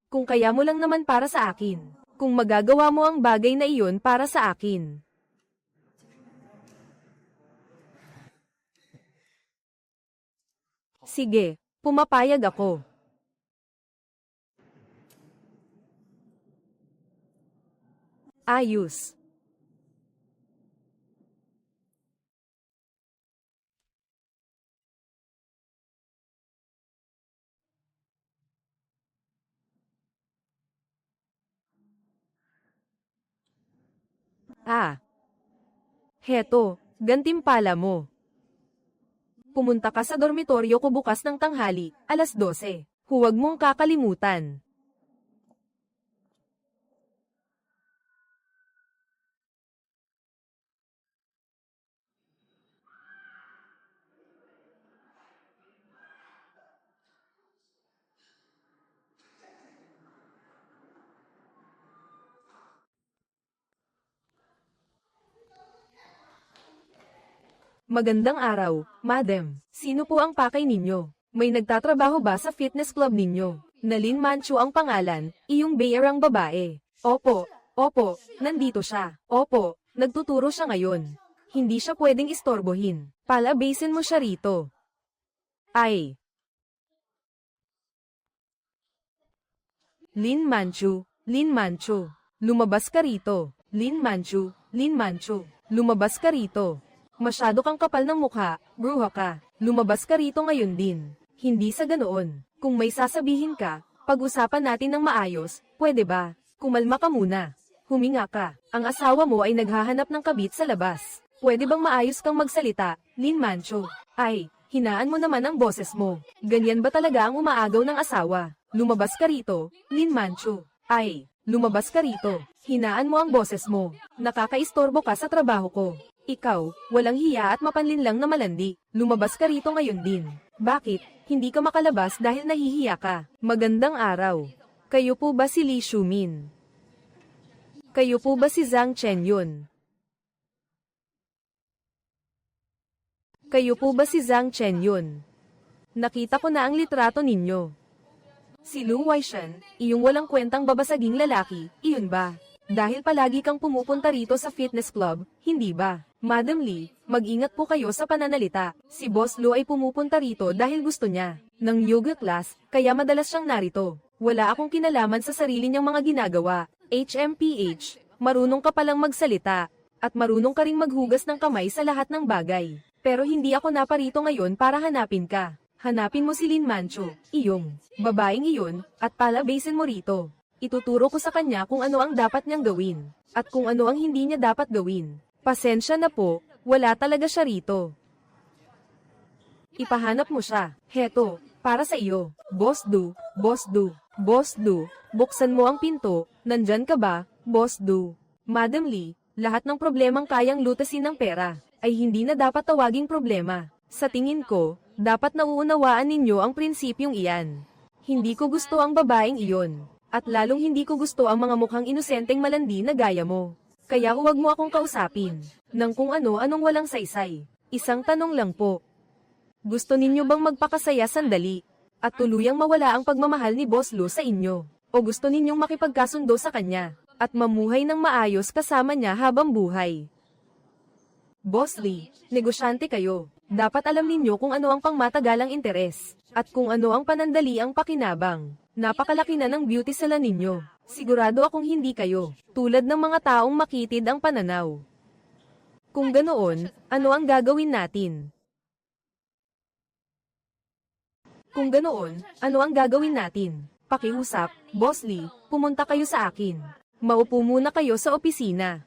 Kung kaya mo lang naman para sa akin. Kung magagawa mo ang bagay na iyon para sa akin. Sige, pumapayag ako. Ayos. Heto, gantimpala mo. Pumunta ka sa dormitoryo ko bukas ng tanghali, alas 12. Huwag mong kakalimutan. Magandang araw, madam. Sino po ang pakay ninyo? May nagtatrabaho ba sa fitness club ninyo? Nalin Manchu ang pangalan, iyong bayarang babae. Opo, opo, nandito siya. Opo, nagtuturo siya ngayon. Hindi siya pwedeng istorbohin. Palabasin mo siya rito. Ay. Lin Manchu, Lin Manchu. Lumabas ka rito. Lin Manchu, Lin Manchu. Lumabas ka rito. Masyado kang kapal ng mukha, bruha ka. Lumabas ka rito ngayon din. Hindi sa ganoon. Kung may sasabihin ka, pag-usapan natin ng maayos, pwede ba? Kumalma ka muna. Huminga ka. Ang asawa mo ay naghahanap ng kabit sa labas. Pwede bang maayos kang magsalita, Lin Manchu? Ay, hinaan mo naman ang boses mo. Ganyan ba talaga ang umaagaw ng asawa? Lumabas ka rito, Lin Manchu. Ay, lumabas ka rito. Hinaan mo ang boses mo. Nakakaistorbo ka sa trabaho ko. Ikaw, walang hiya at mapanlinlang na malandi. Lumabas ka rito ngayon din. Bakit? Hindi ka makalabas dahil nahihiya ka. Magandang araw. Kayo po ba si Li Shumin? Kayo po ba si Zhang Chenyun? Kayo po ba si Zhang Chenyun? Nakita ko na ang litrato ninyo. Si Lu Weishan, iyong walang kwentang babasaging lalaki, iyon ba? Dahil palagi kang pumupunta rito sa fitness club, hindi ba? Madam Lee, mag-ingat po kayo sa pananalita. Si Boss Lu ay pumupunta rito dahil gusto niya ng yoga class, kaya madalas siyang narito. Wala akong kinalaman sa sarili niyang mga ginagawa. HMPH, marunong ka palang magsalita, at marunong ka ring maghugas ng kamay sa lahat ng bagay. Pero hindi ako naparito ngayon para hanapin ka. Hanapin mo si Lin Manchu, iyong babaeng iyon, at palabasin mo rito. Ituturo ko sa kanya kung ano ang dapat niyang gawin, at kung ano ang hindi niya dapat gawin. Pasensya na po, wala talaga siya rito. Ipahanap mo siya. Heto, para sa iyo. Boss Du, Boss Du, Boss Du, buksan mo ang pinto. Nandyan ka ba, Boss Du? Madam Lee, lahat ng problemang kayang lutasin ng pera, ay hindi na dapat tawaging problema. Sa tingin ko, dapat nauunawaan ninyo ang prinsipyong iyan. Hindi ko gusto ang babaeng iyon. At lalong hindi ko gusto ang mga mukhang inosenteng malandi na gaya mo. Kaya huwag mo akong kausapin ng kung ano-anong walang saysay. Isang tanong lang po. Gusto ninyo bang magpakasaya sandali at tuluyang mawala ang pagmamahal ni Boss Lu sa inyo? O gusto ninyong makipagkasundo sa kanya at mamuhay ng maayos kasama niya habang buhay? Boss Lee, negosyante kayo. Dapat alam ninyo kung ano ang pangmatagalang interes at kung ano ang panandaliang pakinabang. Napakalaki na ng beauty salon ninyo. Sigurado akong hindi kayo, tulad ng mga taong makitid ang pananaw. Kung ganoon, ano ang gagawin natin? Kung ganoon, ano ang gagawin natin? Pakiusap, Boss Lee, pumunta kayo sa akin. Maupo muna kayo sa opisina.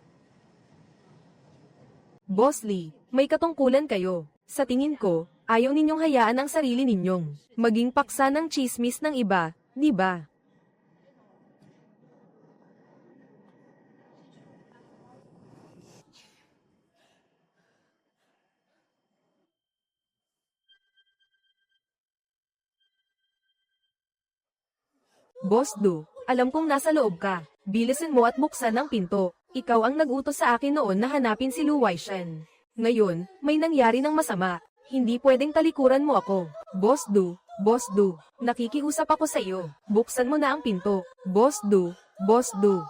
Boss Lee, may katungkulan kayo. Sa tingin ko, ayaw ninyong hayaan ang sarili ninyong maging paksa ng chismis ng iba, di ba? Boss Du, alam kong nasa loob ka. Bilisan mo at buksan ang pinto. Ikaw ang nag-utos sa akin noon na hanapin si Lu Weishan. Ngayon, may nangyari ng masama. Hindi pwedeng talikuran mo ako. Boss Du, nakikiusap ako sa iyo. Buksan mo na ang pinto. Boss Du, Boss Du.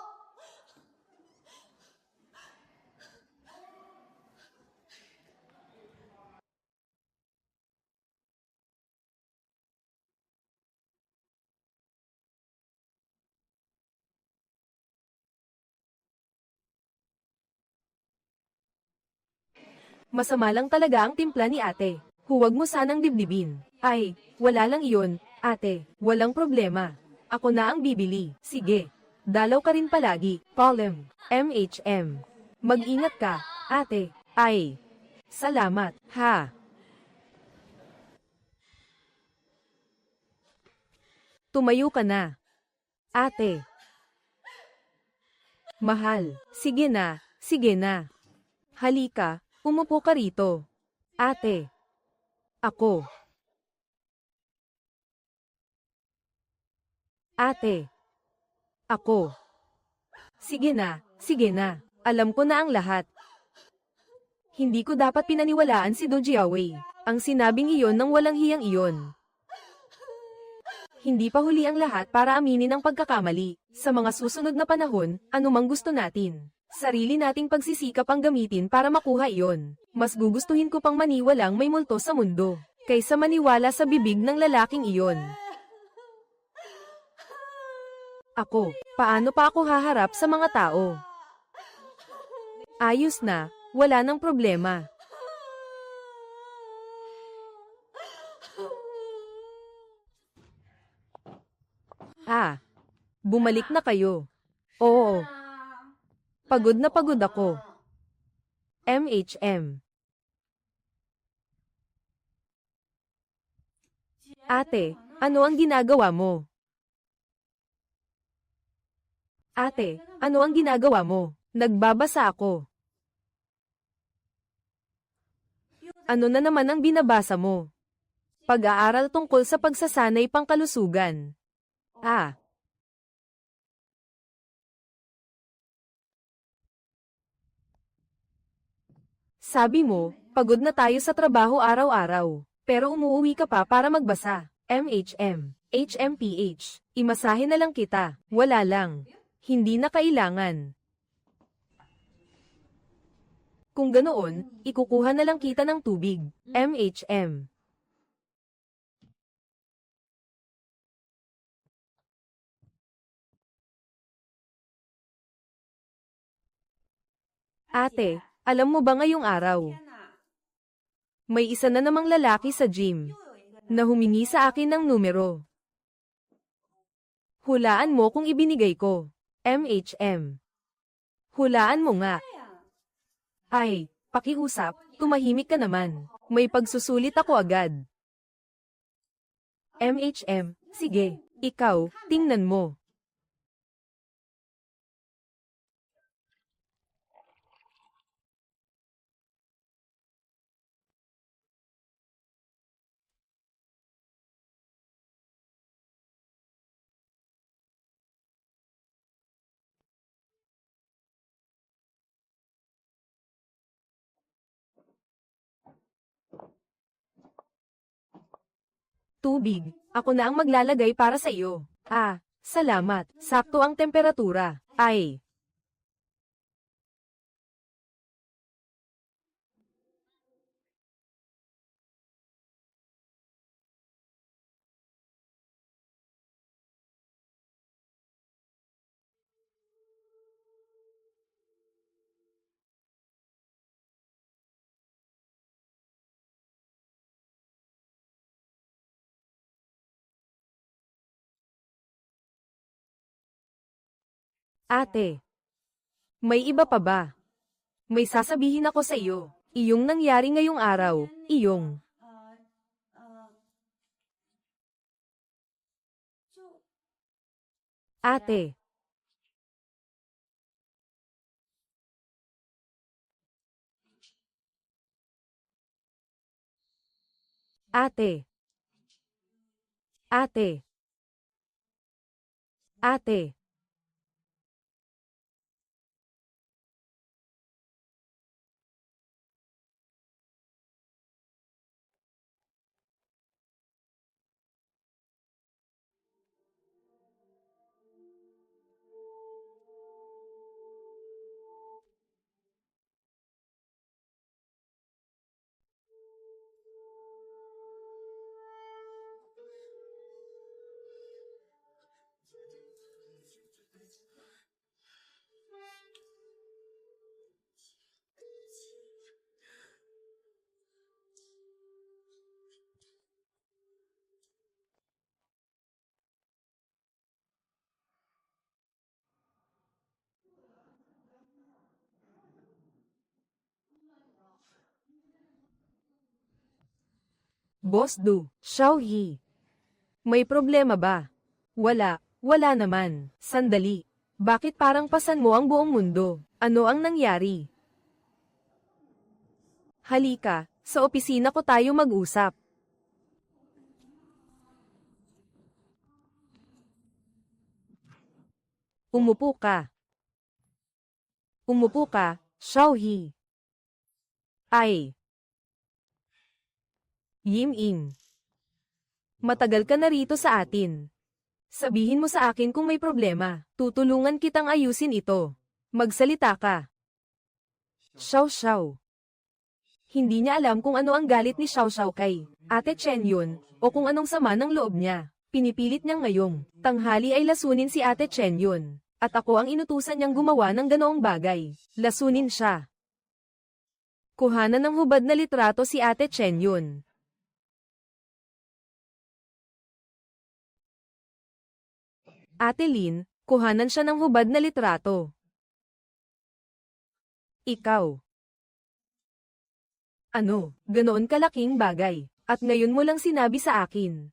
Masama lang talaga ang timpla ni ate. Huwag mo sanang dibdibin. Ay, wala lang iyon, ate. Walang problema. Ako na ang bibili. Sige. Dalaw ka rin palagi. Polem. MHM. Mag-ingat ka, ate. Ay. Salamat, ha. Tumayo ka na. Ate. Mahal. Sige na, sige na. Halika. Umupo ka rito. Ate. Ako. Ate. Ako. Sige na, sige na. Alam ko na ang lahat. Hindi ko dapat pinaniwalaan si Do Jiawei. Ang sinabing iyon ng walang hiyang iyon. Hindi pa huli ang lahat para aminin ang pagkakamali. Sa mga susunod na panahon, anumang gusto natin. Sarili nating pagsisikap ang gamitin para makuha iyon. Mas gugustuhin ko pang maniwalang may multo sa mundo, kaysa maniwala sa bibig ng lalaking iyon. Ako, paano pa ako haharap sa mga tao? Ayos na, wala nang problema. Ah, bumalik na kayo. Oo. Pagod na pagod ako. MHM. Ate, ano ang ginagawa mo? Ate, ano ang ginagawa mo? Nagbabasa ako. Ano na naman ang binabasa mo? Pag-aaral tungkol sa pagsasanay pangkalusugan. Ah. Sabi mo, pagod na tayo sa trabaho araw-araw, pero umuwi ka pa para magbasa. MHM, HMPH, imasahe na lang kita, wala lang. Hindi na kailangan. Kung ganoon, ikukuha na lang kita ng tubig. MHM. Ate, alam mo ba ngayong araw? May isa na namang lalaki sa gym na humingi sa akin ng numero. Hulaan mo kung ibinigay ko. MHM. Hulaan mo nga. Ay, pakiusap, tumahimik ka naman. May pagsusulit ako agad. MHM, sige, ikaw, tingnan mo. Tubig, ako na ang maglalagay para sa iyo. Ah, salamat, sakto ang temperatura. Ay. Ate, may iba pa ba? May sasabihin ako sa iyo. Iyong nangyari ngayong araw, iyong. Ate. Ate. Ate. Ate. Boss Du, Xiaoyi. May problema ba? Wala naman. Sandali. Bakit parang pasan mo ang buong mundo? Ano ang nangyari? Halika, sa opisina ko tayo mag-usap. Umupo ka. Umupo ka, Xiaoyi. Ay. Yim-ing. Matagal ka na rito sa atin. Sabihin mo sa akin kung may problema. Tutulungan kitang ayusin ito. Magsalita ka. Xiao Xiao. Hindi niya alam kung ano ang galit ni Xiao Xiao kay Ate Chen Yun, o kung anong sama ng loob niya. Pinipilit niyang ngayong tanghali ay lasunin si Ate Chen Yun. At ako ang inutusan niyang gumawa ng ganoong bagay. Lasunin siya. Kuhanan ng hubad na litrato si Ate Chen Yun. Ate Lin, kuhanan siya ng hubad na litrato. Ikaw. Ano, ganoon kalaking bagay, at ngayon mo lang sinabi sa akin.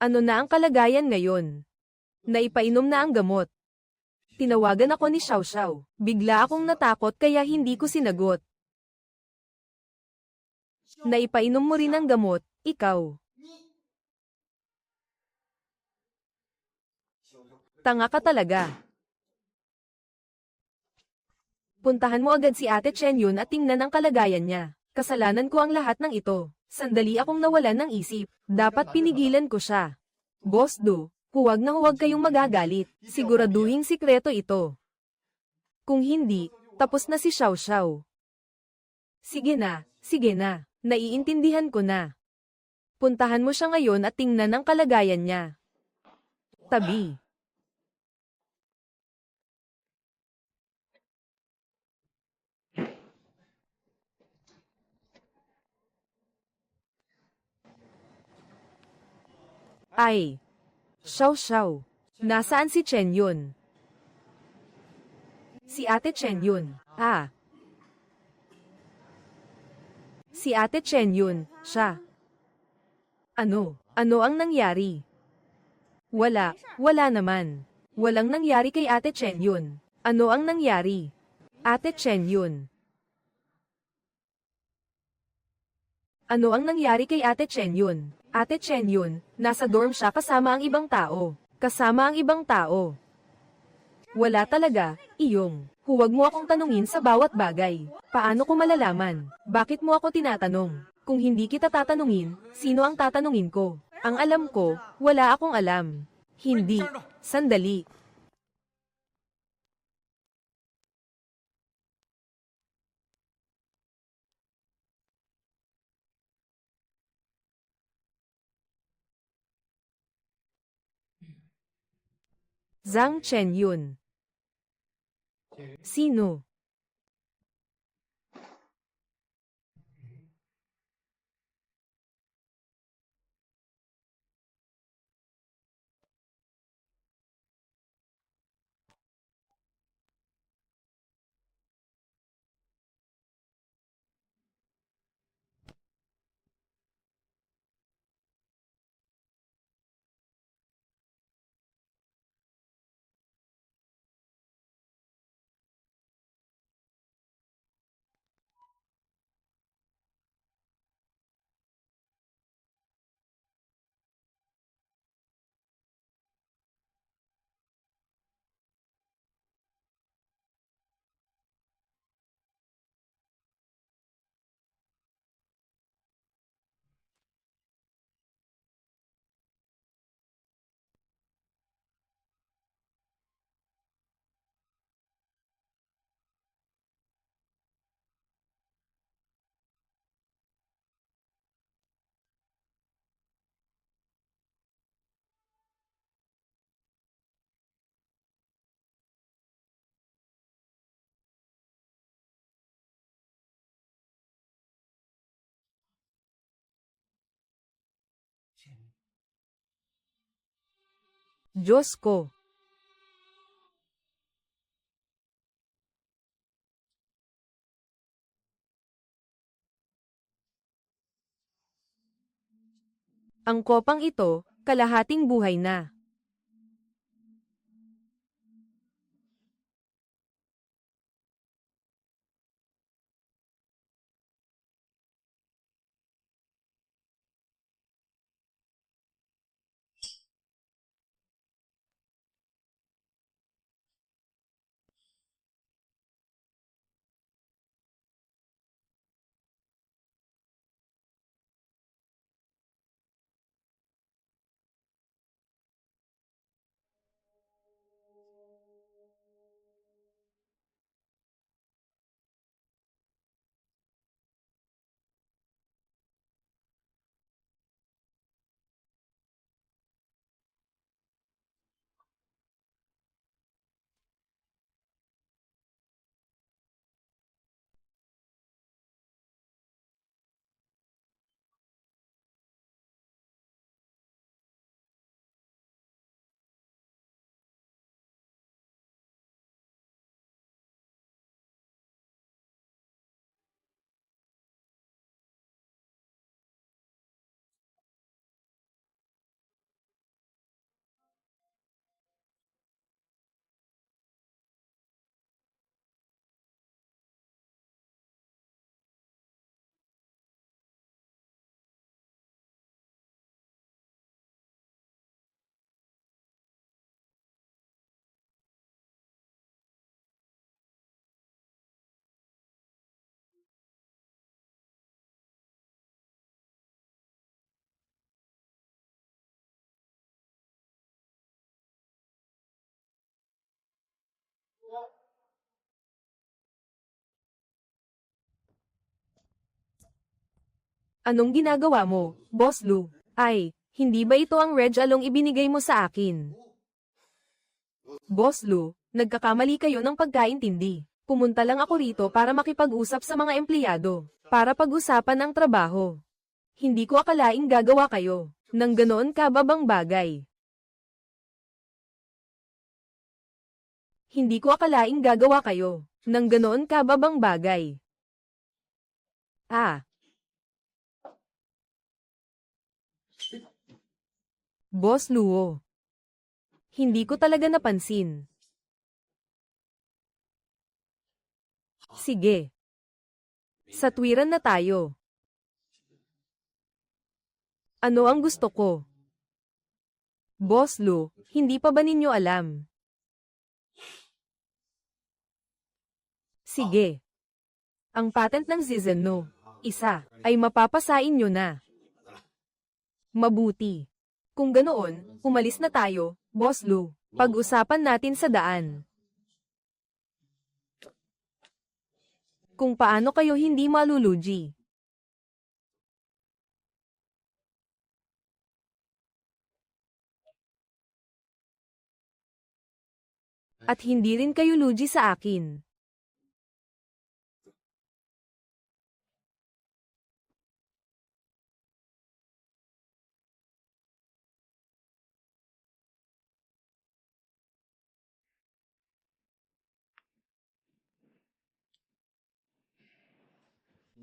Ano na ang kalagayan ngayon? Naipainom na ang gamot. Tinawagan ako ni Xiao Xiao. Bigla akong natakot kaya hindi ko sinagot. Naipainom mo rin ang gamot, ikaw. Tanga ka talaga. Puntahan mo agad si Ate Chen Yun at tingnan ang kalagayan niya. Kasalanan ko ang lahat ng ito. Sandali akong nawalan ng isip. Dapat pinigilan ko siya. Boss Do, huwag na huwag kayong magagalit. Siguraduhing sikreto ito. Kung hindi, tapos na si Xiao Xiao. Sige na, sige na. Naiintindihan ko na. Puntahan mo siya ngayon at tingnan ang kalagayan niya. Tabi. Ay. Xiao Xiao. Nasaan si Chen Yun? Si Ate Chen Yun. Si Ate Chen Yun, siya. Ano ang nangyari? Wala naman. Walang nangyari kay Ate Chen Yun. Ano ang nangyari? Ate Chen Yun. Ano ang nangyari kay Ate Chen Yun? Ate Chen Yun, nasa dorm siya kasama ang ibang tao. Kasama ang ibang tao. Wala talaga, iyong. Huwag mo akong tanungin sa bawat bagay. Paano ko malalaman? Bakit mo ako tinatanong? Kung hindi kita tatanungin, sino ang tatanungin ko? Ang alam ko, wala akong alam. Hindi. Sandali. Zhang Chen Yun. Sino? Diyos ko. Ang kopang ito, kalahating buhay na. Anong ginagawa mo, Boss Lu? Ay, hindi ba ito ang Reg Along ibinigay mo sa akin? Boss Lu, nagkakamali kayo ng pagkaintindi. Pumunta lang ako rito para makipag-usap sa mga empleyado, para pag-usapan ang trabaho. Hindi ko akalaing gagawa kayo ng ganoon kababang bagay. Hindi ko akalaing gagawa kayo ng ganoon kababang bagay. Ah. Boss Luo. Hindi ko talaga napansin. Sige. Sa tuwiran na tayo. Ano ang gusto ko? Boss Lu, hindi pa ba ninyo alam? Sige. Ang patent ng Zizeno, isa, ay mapapasain nyo na. Mabuti. Kung ganoon, umalis na tayo, Boss Lu. Pag-usapan natin sa daan. Kung paano kayo hindi malulugi. At hindi rin kayo lugi sa akin.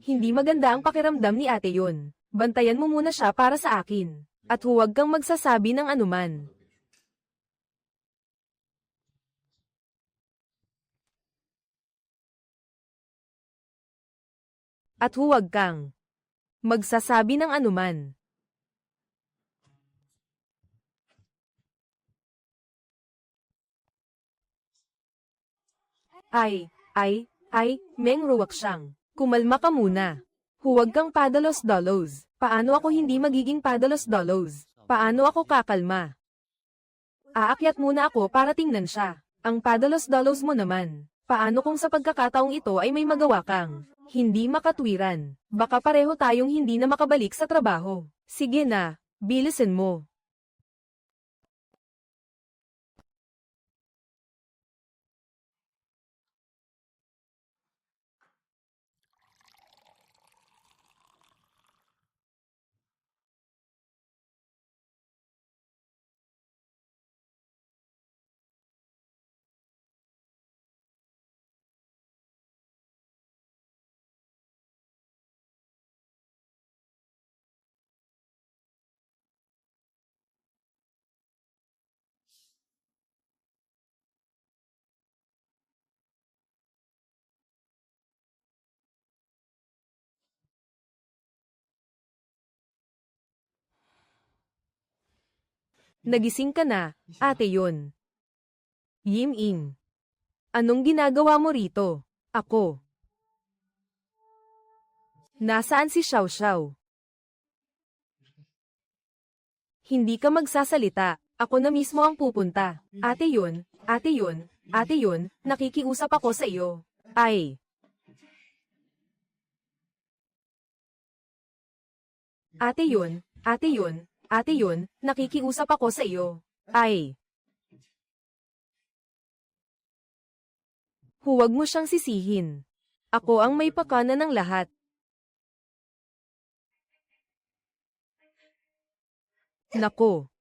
Hindi maganda ang pakiramdam ni ate yon. Bantayan mo muna siya para sa akin. At huwag kang magsasabi ng anuman. At huwag kang magsasabi ng anuman. Meng Ruwak siyang. Kumalma ka muna. Huwag kang padalos-dalos. Paano ako hindi magiging padalos-dalos? Paano ako kakalma? Aakyat muna ako para tingnan siya. Ang padalos-dalos mo naman. Paano kung sa pagkakataong ito ay may magawa kang hindi makatwiran? Baka pareho tayong hindi na makabalik sa trabaho. Sige na, bilisin mo. Nagising ka na, ate yon. Yim-ing. Anong ginagawa mo rito? Ako. Nasaan si Xiao Xiao? Hindi ka magsasalita. Ako na mismo ang pupunta. Ate yon, ate yon, ate yon, nakikiusap ako sa iyo. Ay. Ate yon, ate yon, ate yon, nakikiusap ako sa iyo. Ay. Huwag mo siyang sisihin. Ako ang may pakana ng lahat. Nako.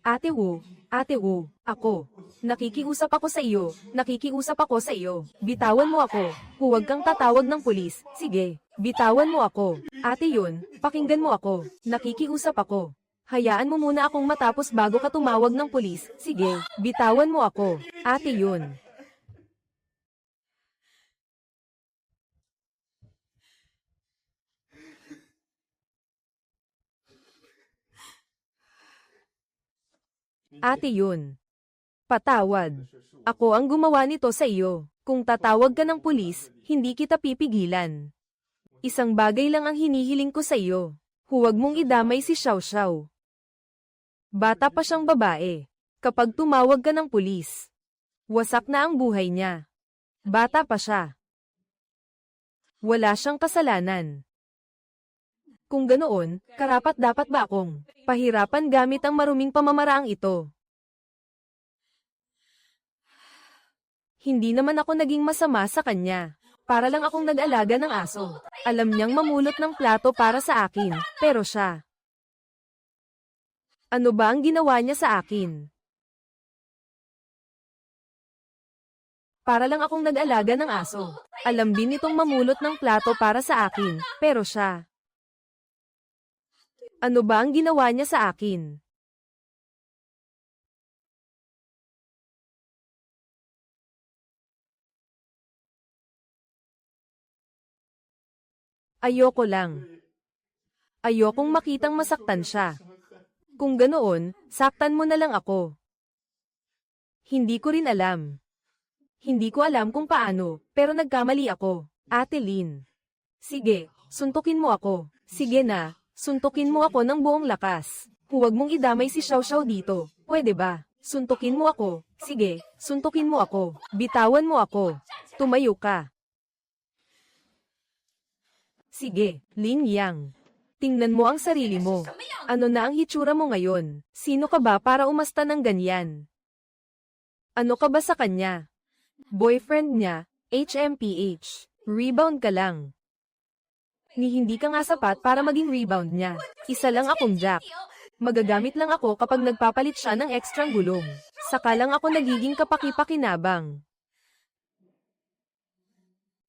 Ate Wu, ako. Nakikiusap ako sa iyo, nakikiusap ako sa iyo. Bitawan mo ako, huwag kang tatawag ng pulis, sige. Bitawan mo ako. Ate yun, pakinggan mo ako, nakikiusap ako. Hayaan mo muna akong matapos bago ka tumawag ng pulis, sige. Bitawan mo ako, ate yun. Ate yun. Patawad. Ako ang gumawa nito sa iyo. Kung tatawag ka ng pulis, hindi kita pipigilan. Isang bagay lang ang hinihiling ko sa iyo. Huwag mong idamay si Xiao Xiao. Bata pa siyang babae. Kapag tumawag ka ng pulis, wasak na ang buhay niya. Bata pa siya. Wala siyang kasalanan. Kung ganoon, karapat-dapat ba akong pahirapan gamit ang maruming pamamaraang ito? Hindi naman ako naging masama sa kanya. Para lang akong nag-alaga ng aso. Alam niyang mamulot ng plato para sa akin, pero siya. Ano ba ang ginawa niya sa akin? Para lang akong nag-alaga ng aso. Alam din nitong mamulot ng plato para sa akin, pero siya. Ano ba ang ginawa niya sa akin? Ayoko lang. Ayokong makitang masaktan siya. Kung ganoon, saktan mo na lang ako. Hindi ko rin alam. Hindi ko alam kung paano, pero nagkamali ako. Ate Lynn. Sige, suntukin mo ako. Sige na, suntukin mo ako ng buong lakas. Huwag mong idamay si Xiao Xiao dito. Pwede ba? Suntukin mo ako. Sige, suntukin mo ako. Bitawan mo ako. Tumayo ka. Sige, Lin Yang. Tingnan mo ang sarili mo. Ano na ang hitsura mo ngayon? Sino ka ba para umasta ng ganyan? Ano ka ba sa kanya? Boyfriend niya, HMPH. Rebound ka lang. Ni hindi ka nga sapat para maging rebound niya. Isa lang akong jack. Magagamit lang ako kapag nagpapalit siya ng ekstrang gulong. Saka lang ako nagiging kapaki-pakinabang.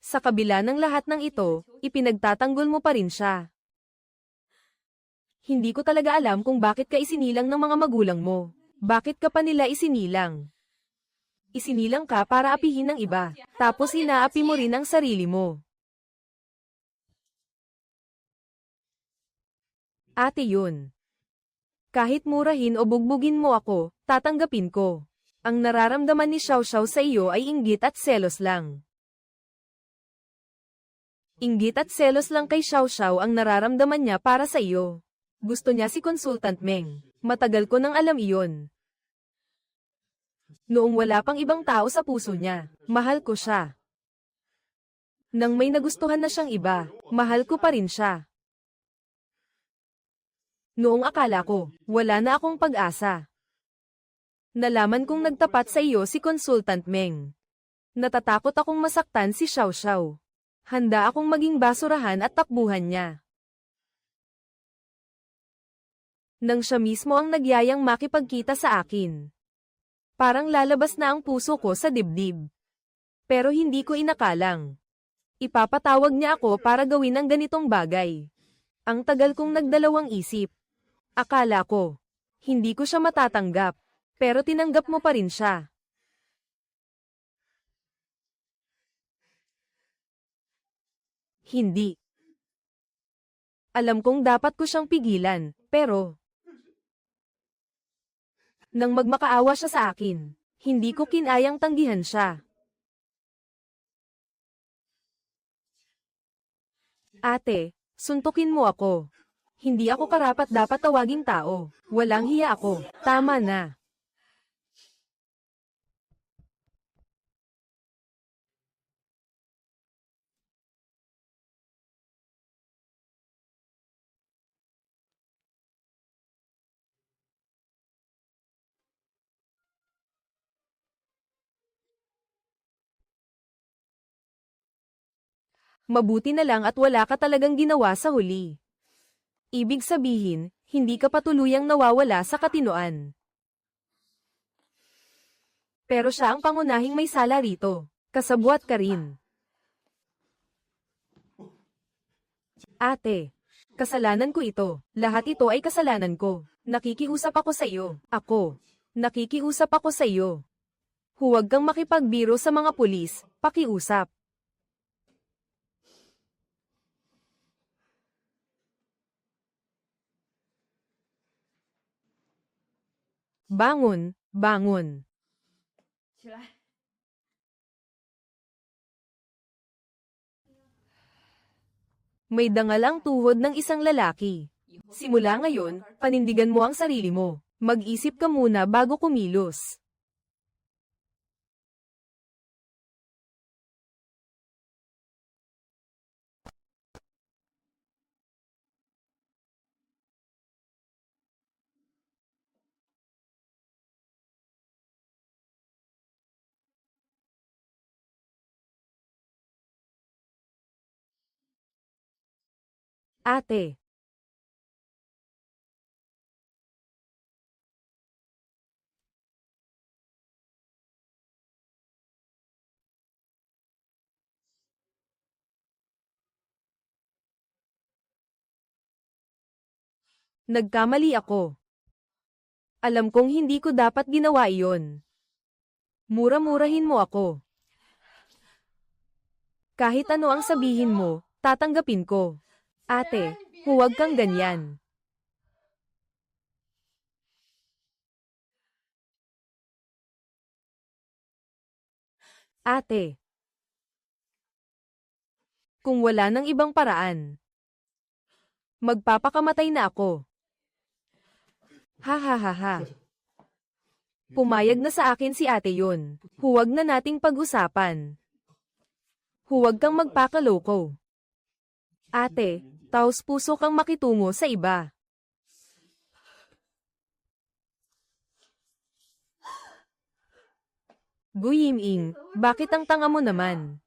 Sa kabila ng lahat ng ito, ipinagtatanggol mo pa rin siya. Hindi ko talaga alam kung bakit ka isinilang ng mga magulang mo. Bakit ka pa nila isinilang? Isinilang ka para apihin ng iba, tapos inaapi mo rin ang sarili mo. Ate yun. Kahit murahin o bugbugin mo ako, tatanggapin ko. Ang nararamdaman ni Xiao Xiao sa iyo ay inggit at selos lang. Inggit at selos lang kay Xiao Xiao ang nararamdaman niya para sa iyo. Gusto niya si Consultant Meng. Matagal ko nang alam iyon. Noong wala pang ibang tao sa puso niya, mahal ko siya. Nang may nagustuhan na siyang iba, mahal ko pa rin siya. Noong akala ko, wala na akong pag-asa. Nalaman kong nagtapat sa iyo si Consultant Meng. Natatakot akong masaktan si Xiao Xiao. Handa akong maging basurahan at takbuhan niya. Nang siya mismo ang nagyayang makipagkita sa akin. Parang lalabas na ang puso ko sa dibdib. Pero hindi ko inakalang. Ipapatawag niya ako para gawin ang ganitong bagay. Ang tagal kong nagdalawang isip. Akala ko, hindi ko siya matatanggap. Pero tinanggap mo pa rin siya. Hindi. Alam kong dapat ko siyang pigilan, pero nang magmakaawa siya sa akin, hindi ko kinayang tanggihan siya. Ate, suntukin mo ako. Hindi ako karapat-dapat tawaging tao. Walang hiya ako. Tama na. Mabuti na lang at wala ka talagang ginawa sa huli. Ibig sabihin, hindi ka patuluyang nawawala sa katinoan. Pero siya ang pangunahing may sala rito. Kasabwat ka rin. Ate, kasalanan ko ito. Lahat ito ay kasalanan ko. Nakikiusap ako sa iyo. Ako. Nakikiusap ako sa iyo. Huwag kang makipagbiro sa mga pulis. Pakiusap. Bangon, bangon. 起来。 May dangal ang tuhod ng isang lalaki. Simula ngayon, panindigan mo ang sarili mo. Mag-isip ka muna bago kumilos. Ate. Nagkamali ako. Alam kong hindi ko dapat ginawa iyon. Mura-murahin mo ako. Kahit ano ang sabihin mo, tatanggapin ko. Ate, huwag kang ganyan. Ate. Kung wala nang ibang paraan, magpapakamatay na ako. Ha ha ha ha. Pumayag na sa akin si ate yun. Huwag na nating pag-usapan. Huwag kang magpakaloko. Ate, taos puso kang makitungo sa iba. Guyiming, bakit ang tanga mo naman?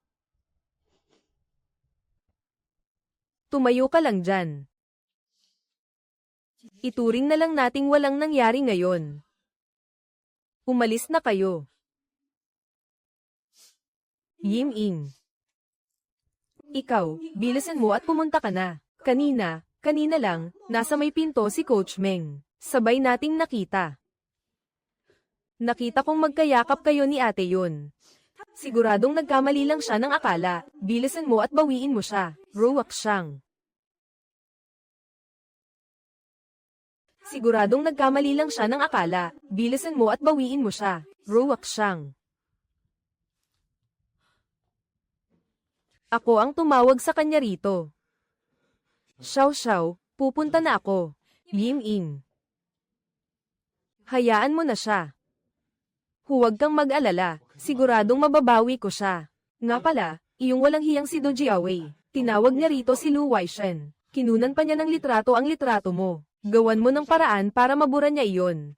Tumayo ka lang dyan. Ituring na lang nating walang nangyari ngayon. Umalis na kayo. Yiming. Ikaw, bilisan mo at pumunta ka na. Kanina lang, nasa may pinto si Coach Meng. Sabay nating nakita. Nakita kong magkayakap kayo ni ate yun. Siguradong nagkamali lang siya ng akala. Bilisan mo at bawiin mo siya. Ruwak siyang. Siguradong nagkamali lang siya ng akala. Bilisan mo at bawiin mo siya. Ruwak siyang. Ako ang tumawag sa kanya rito. Xiao, pupunta na ako. Yiming. Hayaan mo na siya. Huwag kang mag-alala, siguradong mababawi ko siya. Nga pala, iyong walang hiyang si Do Jiawei. Tinawag niya rito si Lu Weishen. Kinunan pa niya ng litrato ang litrato mo. Gawan mo ng paraan para mabura niya iyon.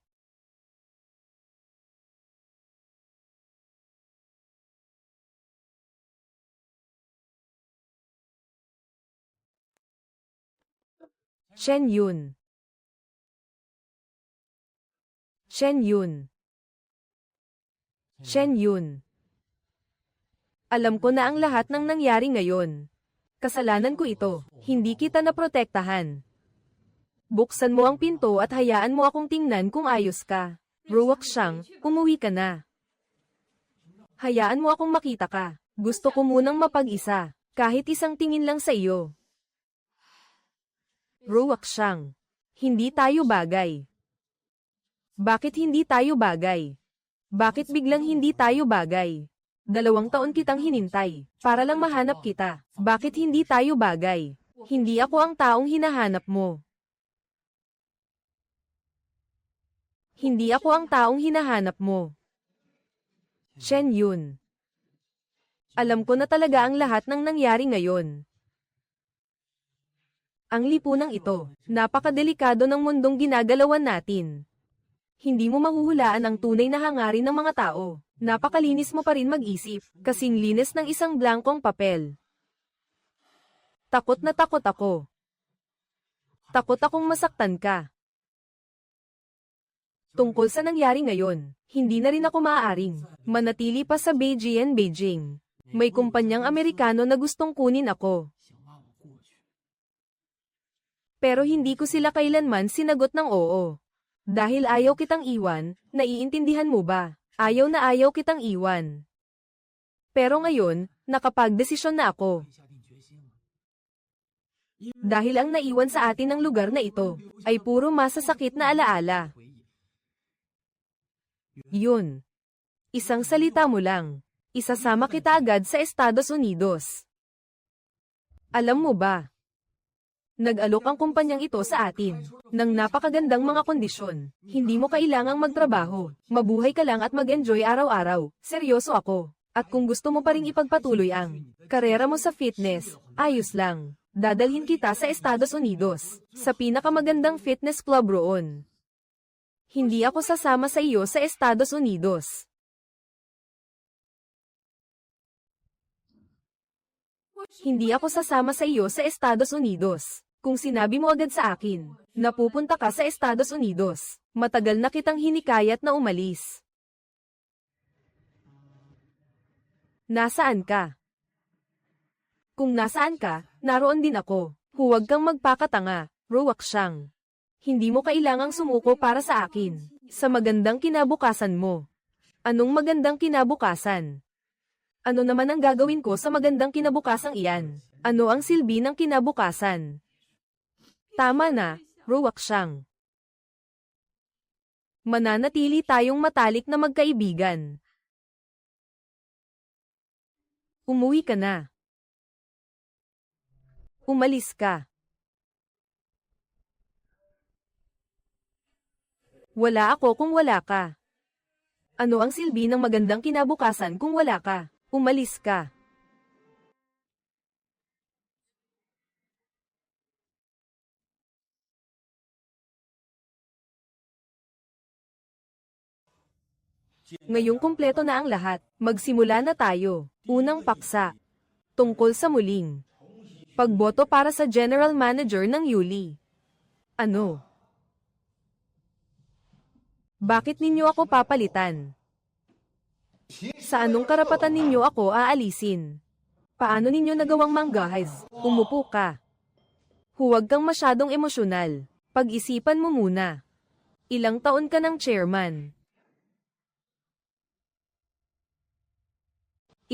Shen Yun. Shen Yun. Shen Yun. Alam ko na ang lahat ng nangyari ngayon. Kasalanan ko ito. Hindi kita naprotektahan. Buksan mo ang pinto at hayaan mo akong tingnan kung ayos ka. Ruwak siyang, umuwi ka na. Hayaan mo akong makita ka. Gusto ko munang mapag-isa. Kahit isang tingin lang sa iyo. Ruwak siyang. Hindi tayo bagay. Bakit hindi tayo bagay? Bakit biglang hindi tayo bagay? 2 taon kitang hinintay, para lang mahanap kita. Bakit hindi tayo bagay? Hindi ako ang taong hinahanap mo. Hindi ako ang taong hinahanap mo. Shen Yun. Alam ko na talaga ang lahat ng nangyari ngayon. Ang lipunang ito, napakadelikado ng mundong ginagalawan natin. Hindi mo mahuhulaan ang tunay na hangarin ng mga tao. Napakalinis mo pa rin mag-isip, kasing linis ng isang blankong papel. Takot na takot ako. Takot akong masaktan ka. Tungkol sa nangyari ngayon, hindi na rin ako maaaring manatili pa sa Beijing. May kumpanyang Amerikano na gustong kunin ako. Pero hindi ko sila kailanman sinagot ng oo. Dahil ayaw kitang iwan, naiintindihan mo ba? Ayaw na ayaw kitang iwan. Pero ngayon, nakapagdesisyon na ako. Dahil ang naiwan sa atin ng lugar na ito, ay puro masasakit na alaala. Yun. Isang salita mo lang. Isasama kita agad sa Estados Unidos. Alam mo ba? Nag-alok ang kumpanyang ito sa atin ng napakagandang mga kondisyon. Hindi mo kailangang magtrabaho. Mabuhay ka lang at mag-enjoy araw-araw. Seryoso ako. At kung gusto mo pa ring ipagpatuloy ang karera mo sa fitness, ayos lang. Dadalhin kita sa Estados Unidos, sa pinakamagandang fitness club roon. Hindi ako sasama sa iyo sa Estados Unidos. Hindi ako sasama sa iyo sa Estados Unidos. Kung sinabi mo agad sa akin, na pupunta ka sa Estados Unidos, matagal na kitang hinikayat na umalis. Nasaan ka? Kung nasaan ka, naroon din ako. Huwag kang magpakatanga, Ruwak Siyang. Hindi mo kailangang sumuko para sa akin, sa magandang kinabukasan mo. Anong magandang kinabukasan? Ano naman ang gagawin ko sa magandang kinabukasang iyan? Ano ang silbi ng kinabukasan? Tama na, Ruwak Siyang. Mananatili tayong matalik na magkaibigan. Umuwi ka na. Umalis ka. Wala ako kung wala ka. Ano ang silbi ng magandang kinabukasan kung wala ka? Umalis ka. Ngayong kumpleto na ang lahat, magsimula na tayo. Unang paksa. Tungkol sa muling pagboto para sa General Manager ng Yuli. Ano? Bakit ninyo ako papalitan? Sa anong karapatan ninyo ako aalisin? Paano ninyo nagawang manggahis? Umupo ka. Huwag kang masyadong emosyonal. Pag-isipan mo muna. Ilang taon ka ng chairman?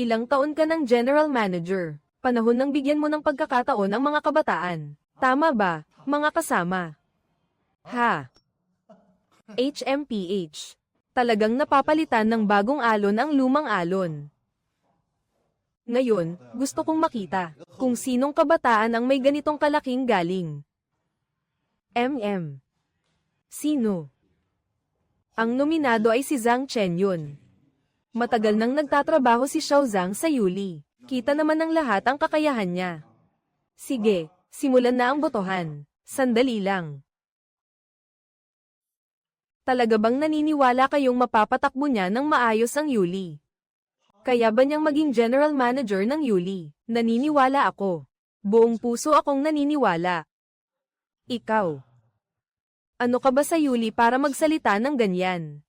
Ilang taon ka ng general manager? Panahon nang bigyan mo ng pagkakataon ang mga kabataan. Tama ba, mga kasama? Ha? HMPH. Talagang napapalitan ng bagong alon ang lumang alon. Ngayon, gusto kong makita kung sinong kabataan ang may ganitong kalaking galing. Sino? Ang nominado ay si Zhang Chenyun. Matagal nang nagtatrabaho si Xiao Zhang sa Yuli. Kita naman ng lahat ang kakayahan niya. Sige, simulan na ang botohan. Sandali lang. Talaga bang naniniwala kayong mapapatakbo niya ng maayos ang Yuli? Kaya ba niyang maging general manager ng Yuli? Naniniwala ako. Buong puso akong naniniwala. Ikaw. Ano ka ba sa Yuli para magsalita ng ganyan?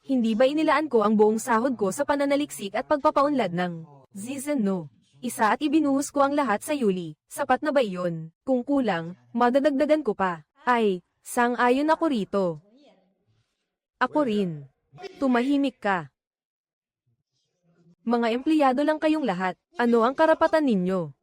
Hindi ba inilaan ko ang buong sahod ko sa pananaliksik at pagpapaunlad ng Zizen no? Isa at ibinuhos ko ang lahat sa Yuli. Sapat na ba iyon? Kung kulang, madadagdagan ko pa. Ay, sang-ayon ako rito. Ako rin. Tumahimik ka. Mga empleyado lang kayong lahat. Ano ang karapatan ninyo?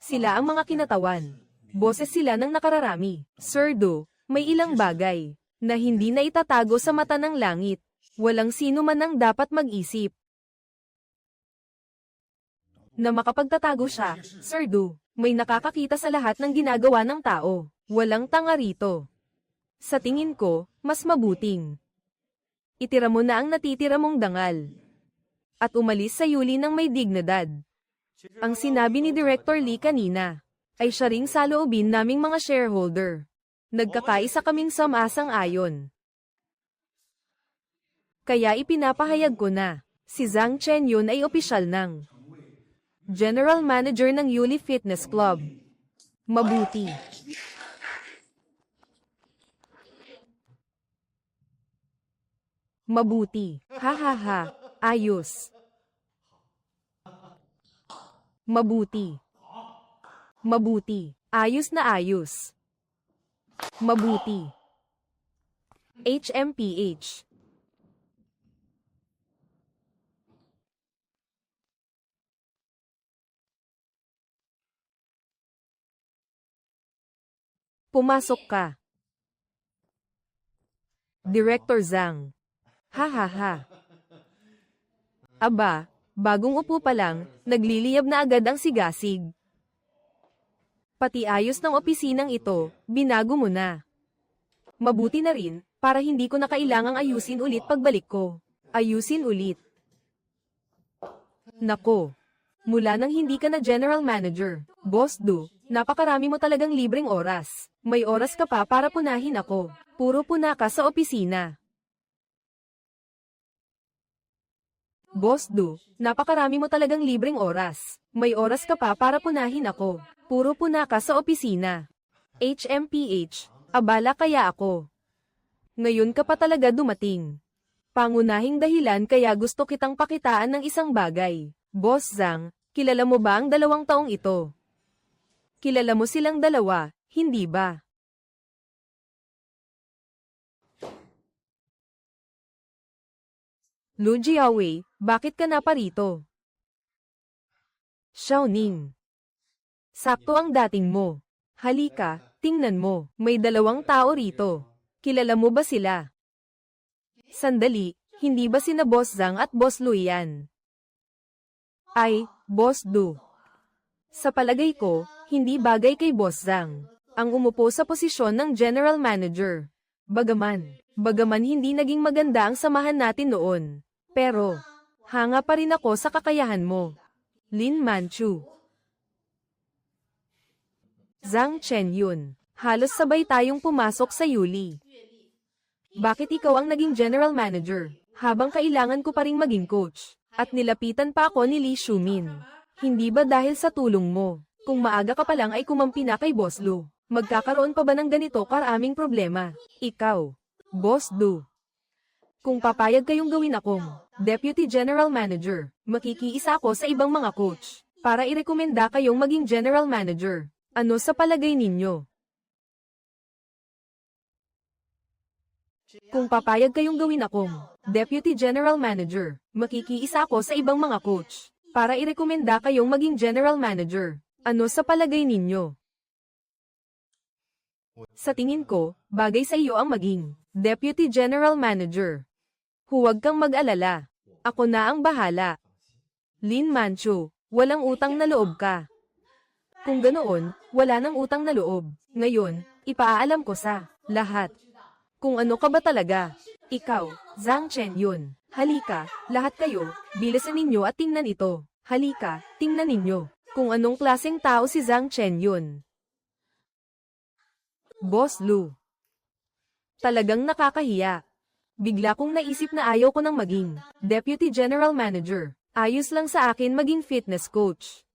Sila ang mga kinatawan. Boses sila ng nakararami. Sir Do, may ilang bagay na hindi na itatago sa mata ng langit. Walang sino man ang dapat mag-isip na makapagtatago siya. Sir Do, may nakakakita sa lahat ng ginagawa ng tao. Walang tanga rito. Sa tingin ko, mas mabuting itira mo na ang natitira mong dangal at umalis sa Yuli ng may dignidad. Ang sinabi ni Director Lee kanina ay siya ring saloobin naming mga shareholder. Nagkakaisa kaming samasang-ayon. Kaya ipinapahayag ko na, si Zhang Chenyun ay opisyal ng General Manager ng Yuli Fitness Club. Mabuti. Mabuti. Ha ha ha. Ayos. Mabuti. Mabuti. Ayos na ayos. Mabuti. HMPH. Pumasok ka. Director Zhang. Ha ha ha. Aba, Bagong upo pa lang, nagliliyab na agad ang sigasig. Pati ayos ng opisinang ito, binago mo na. Mabuti na rin, para hindi ko na kailangang ayusin ulit pagbalik ko. Ayusin ulit. Nako. Mula nang hindi ka na general manager, Boss Du, napakarami mo talagang libreng oras. May oras ka pa para punahin ako. Puro puna ka sa opisina. Boss Du, napakarami mo talagang libreng oras. May oras ka pa para punahin ako. Puro puna ka sa opisina. HMPH, abala kaya ako. Ngayon ka pa talaga dumating. Pangunahing dahilan kaya gusto kitang pakitaan ng isang bagay. Boss Zhang, kilala mo ba ang 2 taong ito? Kilala mo silang dalawa, hindi ba? Lu Jiawei, bakit ka na parito? Xiaoning. Sakto ang dating mo. Halika, tingnan mo, may 2 tao rito. Kilala mo ba sila? Sandali, hindi ba sina Boss Zhang at Boss Lu yan? Ay, Boss Du. Sa palagay ko, hindi bagay kay Boss Zhang ang umupo sa posisyon ng General Manager. Bagaman hindi naging maganda ang samahan natin noon. Pero, hanga pa rin ako sa kakayahan mo. Lin Manchu. Zhang Chenyun. Halos sabay tayong pumasok sa Yuli. Bakit ikaw ang naging General Manager, habang kailangan ko pa ring maging coach? At nilapitan pa ako ni Li Shumin. Hindi ba dahil sa tulong mo? Kung maaga ka pa lang ay kumampi na kay Boss Lu, magkakaroon pa ba ng ganito karaming problema? Ikaw, Boss Du. Kung papayag kayong gawin akong Deputy General Manager, makikiisa ako sa ibang mga coach para irekomenda kayong maging General Manager. Ano sa palagay ninyo? Kung papayag kayong gawin akong Deputy General Manager, makikiisa ako sa ibang mga coach para irekomenda kayong maging General Manager. Ano sa palagay ninyo? Sa tingin ko, bagay sa iyo ang maging Deputy General Manager. Huwag kang mag-alala. Ako na ang bahala. Lin Manchu, walang utang na loob ka. Kung ganoon, wala nang utang na loob. Ngayon, ipaalam ko sa lahat kung ano ka ba talaga. Ikaw, Zhang Chenyun. Halika, lahat kayo, bilisan ninyo at tingnan ito. Halika, tingnan ninyo kung anong klaseng tao si Zhang Chenyun. Boss Lu. Talagang nakakahiya. Bigla kong naisip na ayaw ko nang maging Deputy General Manager. Ayos lang sa akin maging fitness coach.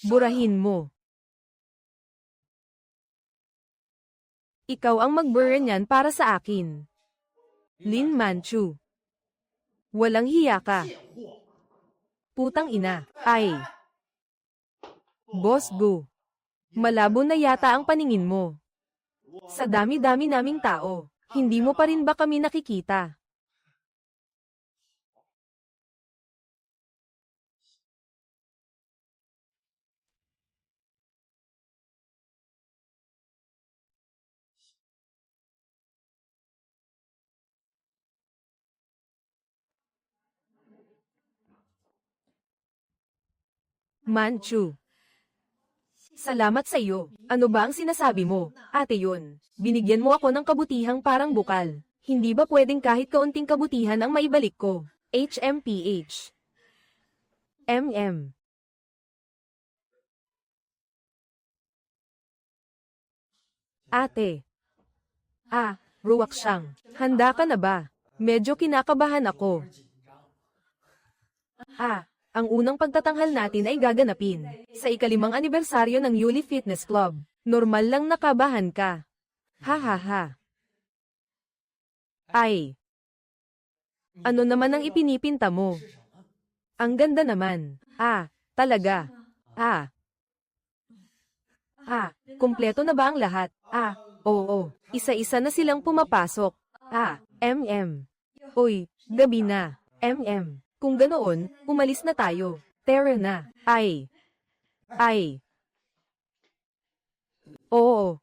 Burahin mo. Ikaw ang mag-burn yan para sa akin. Lin Manchu. Walang hiya ka. Putang ina. Ay. Boss Gu. Malabo na yata ang paningin mo. Sa dami-dami naming tao, hindi mo pa rin ba kami nakikita? Manchu. Salamat sa iyo. Ano ba ang sinasabi mo? Ate yun. Binigyan mo ako ng kabutihang parang bukal. Hindi ba pwedeng kahit kaunting kabutihan ang maibalik ko? HMPH. MM. Ate. Ruwaksyang. Handa ka na ba? Medyo kinakabahan ako. Ang unang pagtatanghal natin ay gaganapin sa ika-5 anibersaryo ng Yuli Fitness Club. Normal lang nakabahan ka. Ha ha ha. Ay. Ano naman ang ipinipinta mo? Ang ganda naman. Talaga. Kumpleto na ba ang lahat? Oo. Isa-isa na silang pumapasok. Uy, gabi na. Kung ganoon, umalis na tayo. Tara na. Ay. Oo.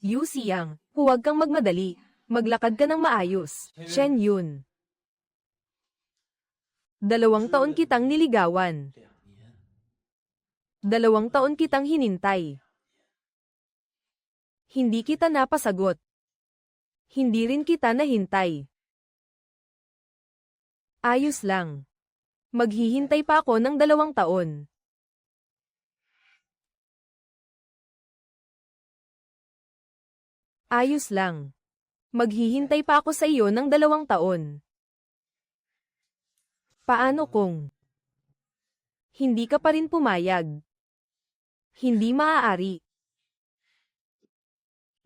Yu Xiang, huwag kang magmadali. Maglakad ka ng maayos. Shen Yun. 2 taon kitang niligawan. 2 taon kitang hinintay. Hindi kita napasagot. Hindi rin kita nahintay. Ayos lang. Maghihintay pa ako ng 2 taon. Ayos lang. Maghihintay pa ako sa iyo ng 2 taon. Paano kung hindi ka pa rin pumayag? Hindi maaari.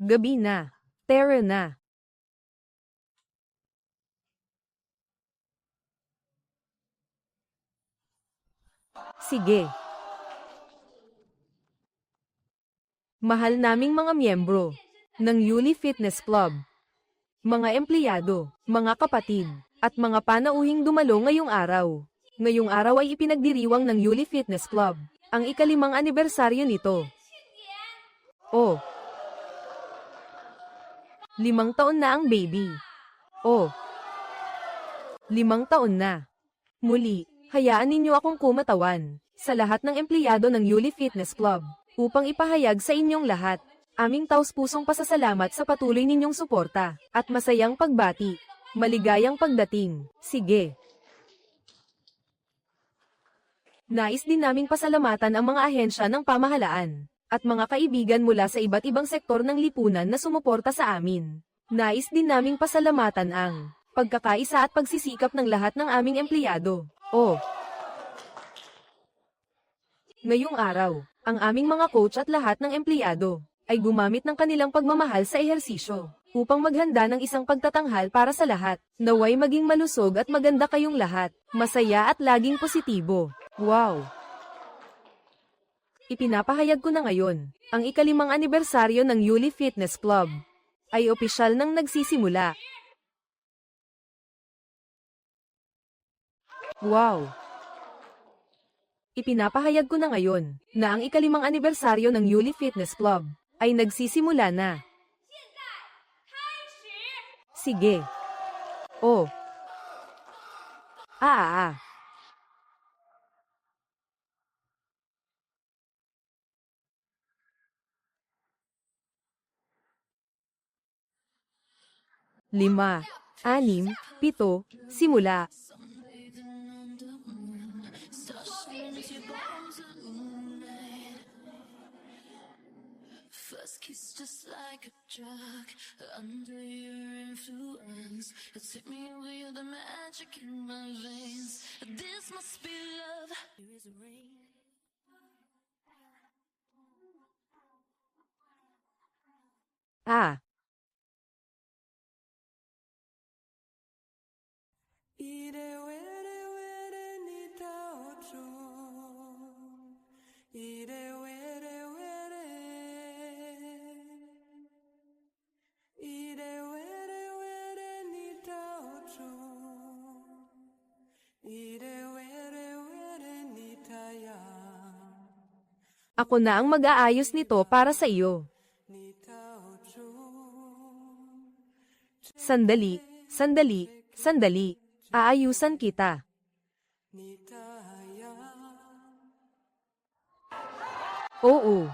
Gabi na. Tara na. Sige. Mahal naming mga miyembro ng Yuli Fitness Club, mga empleyado, mga kapatid, at mga panauhing dumalo ngayong araw. Ngayong araw ay ipinagdiriwang ng Yuli Fitness Club ang ika-5 anibersaryo nito. Oh. 5 taon na ang baby. Oh. 5 taon na. Muli, hayaan ninyo akong kumatawan sa lahat ng empleyado ng Yuli Fitness Club upang ipahayag sa inyong lahat aming taus-pusong pasasalamat sa patuloy ninyong suporta at masayang pagbati. Maligayang pagdating. Sige. Nais din naming pasalamatan ang mga ahensya ng pamahalaan at mga kaibigan mula sa iba't ibang sektor ng lipunan na sumuporta sa amin. Nais din naming pasalamatan ang pagkakaisa at pagsisikap ng lahat ng aming empleyado. Oh. Ngayong araw, ang aming mga coach at lahat ng empleyado ay gumamit ng kanilang pagmamahal sa ehersisyo upang maghanda ng isang pagtatanghal para sa lahat. Naway maging malusog at maganda kayong lahat, masaya at laging positibo. Wow! Ipinapahayag ko na ngayon, ang ika-5 anibersaryo ng Yuli Fitness Club ay opisyal nang nagsisimula. Wow! Ipinapahayag ko na ngayon na ang ika-5 anibersaryo ng Yuli Fitness Club ay nagsisimula na. Sige. Oh. Ah. 5, 6, 7, simula. First kiss just like a drug, under your influence. You take me away, you're the magic in my veins. This must be love. Here is a rain. Ah. Ako na ang mag-aayos nito para sa iyo. Sandali, sandali, sandali. Aayusan kita. Oo.